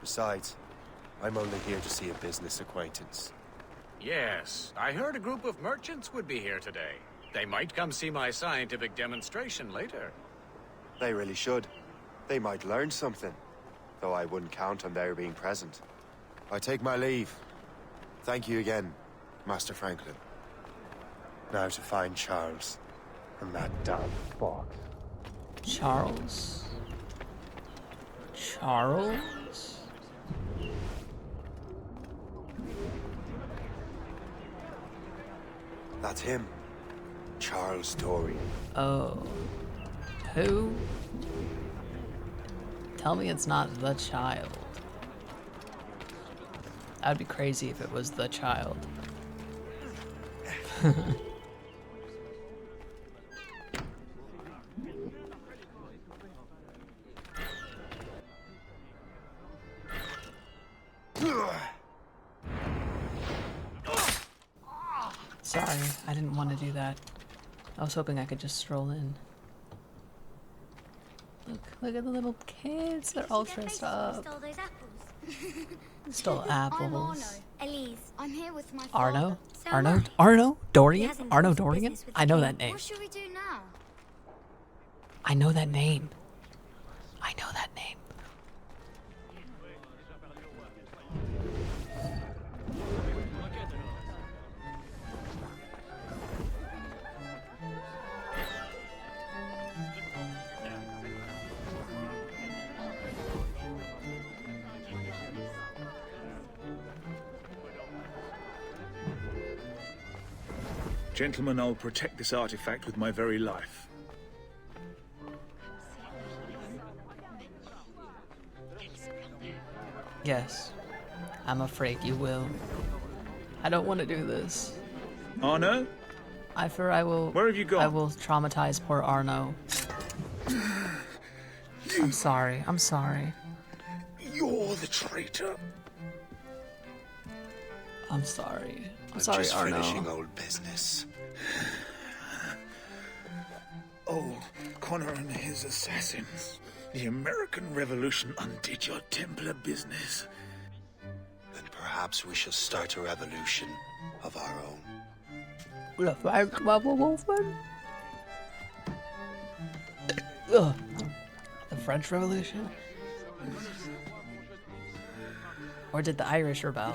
Besides, I'm only here to see a business acquaintance. Yes, I heard a group of merchants would be here today. They might come see my scientific demonstration later. They really should. They might learn something, though I wouldn't count on their being present. I take my leave. Thank you again, Master Franklin. Now to find Charles and that damn fox. Charles? Charles? That's him. Charles Dory. Oh. Who? Tell me it's not the child. That'd be crazy if it was the child. Sorry, I didn't want to do that. I was hoping I could just stroll in. Look at the little kids. They're all dressed up. Stole those apples. Stole I'm apples. Arno. Elise, I'm here with my Arno? father. Arno? Arno? Dorian? Arno Dorian? I know that name. What should we do now? I know that name. I know that name. Gentlemen, I'll protect this artifact with my very life. Yes. I'm afraid you will. I don't want to do this. Arno? I fear I will... Where have you gone? I will traumatize poor Arno. I'm sorry. I'm sorry. You're the traitor. I'm sorry. I'm I'm sorry, just Arno. finishing old business. Old Connor and his assassins. The American Revolution undid your Templar business. Then perhaps we should start a revolution of our own. The French Revolution? Ugh. The French Revolution? Or did the Irish rebel?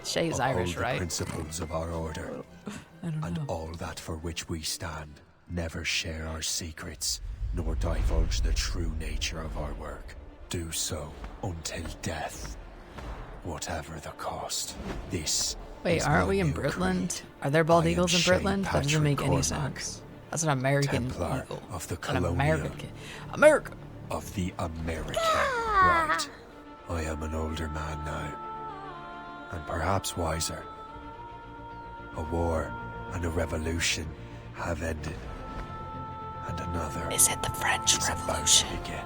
Shay's Irish, the right? Principles of our order, I don't and know. all that for which we stand. Never share our secrets, nor divulge the true nature of our work. Do so until death, whatever the cost. This. Wait, is aren't my we in new Britland? creed. Are there bald I am eagles in Shane Britland? That doesn't Patrick make any Cormac, sense. That's an American Templar eagle. of the An Colonial. American. America! Of the American. Right. I am an older man now, and perhaps wiser. A war and a revolution have ended, and another Is it the French is about to Revolution? begin.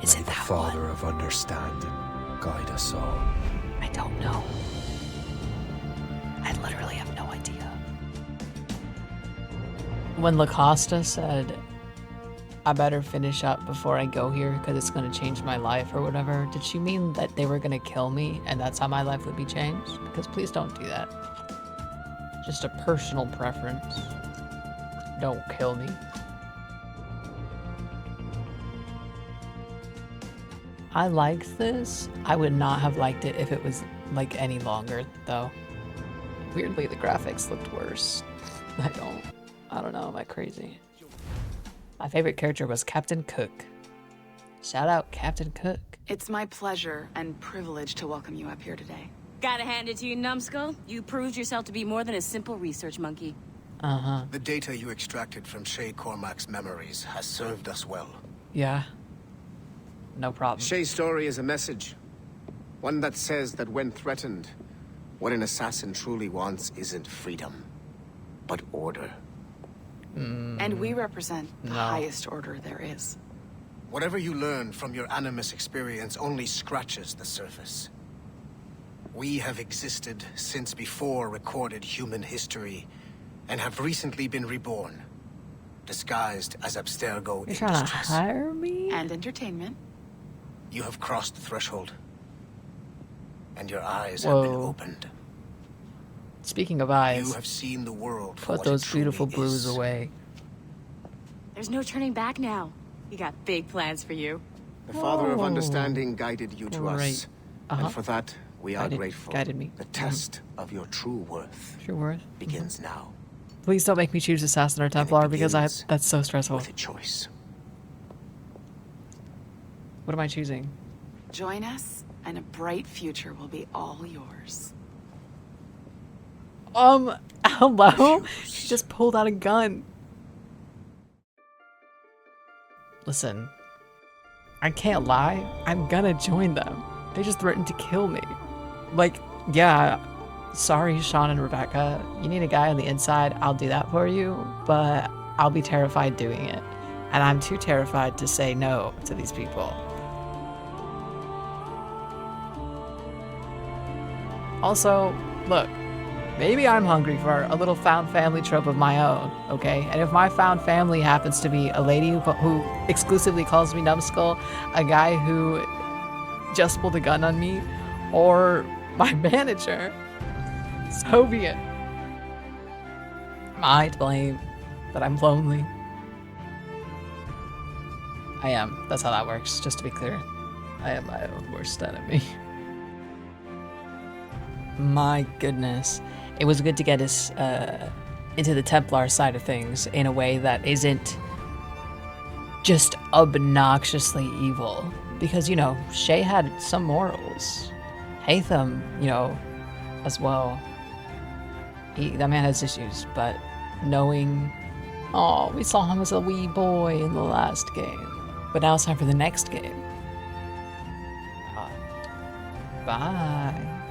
Is May it the that Father of Understanding guide us all. I don't know. I literally have no idea. When LaCosta said, I better finish up before I go here because it's going to change my life or whatever, did she mean that they were going to kill me and that's how my life would be changed? Because please don't do that. Just a personal preference. Don't kill me. I liked this. I would not have liked it if it was like any longer though. Weirdly, the graphics looked worse. I don't know, am I crazy? My favorite character was Captain Cook. Shout out Captain Cook. It's my pleasure and privilege to welcome you up here today. Gotta hand it to you, numbskull. You proved yourself to be more than a simple research monkey. Uh-huh. The data you extracted from Shay Cormac's memories has served us well. Yeah. No problem. Shay's story is a message. One that says that when threatened, what an assassin truly wants isn't freedom, but order. And we represent the No. highest order there is. Whatever you learn from your Animus experience only scratches the surface. We have existed since before recorded human history, and have recently been reborn, disguised as Abstergo You're trying to Industries. hire me? And entertainment. You have crossed the threshold, and your eyes have been Whoa. opened. Speaking of eyes, You have seen the world for put what those it truly beautiful blues is. away. There's no turning back now. We got big plans for you. The Father of Whoa. Understanding guided you to us, Right. Uh-huh. and for that we are Guided- grateful. guided me. The test of your true worth True worth. begins now. Please don't make me choose Assassin or Templar because that's so stressful. With a choice. What am I choosing? Join us, and a bright future will be all yours. Hello? She just pulled out a gun. Listen, I can't lie. I'm gonna join them. They just threatened to kill me. Like, yeah, sorry, Sean and Rebecca. You need a guy on the inside. I'll do that for you, but I'll be terrified doing it. And I'm too terrified to say no to these people. Also, look, maybe I'm hungry for a little found family trope of my own, okay? And if my found family happens to be a lady who exclusively calls me numbskull, a guy who just pulled a gun on me, or my manager, so be it. Am I to blame that I'm lonely? I am. That's how that works, just to be clear. I am my own worst enemy. My goodness. It was good to get us into the Templar side of things in a way that isn't just obnoxiously evil. Because, you know, Shay had some morals. Hatham, you know, as well. That man has issues, but knowing, oh, we saw him as a wee boy in the last game, but now it's time for the next game. Bye.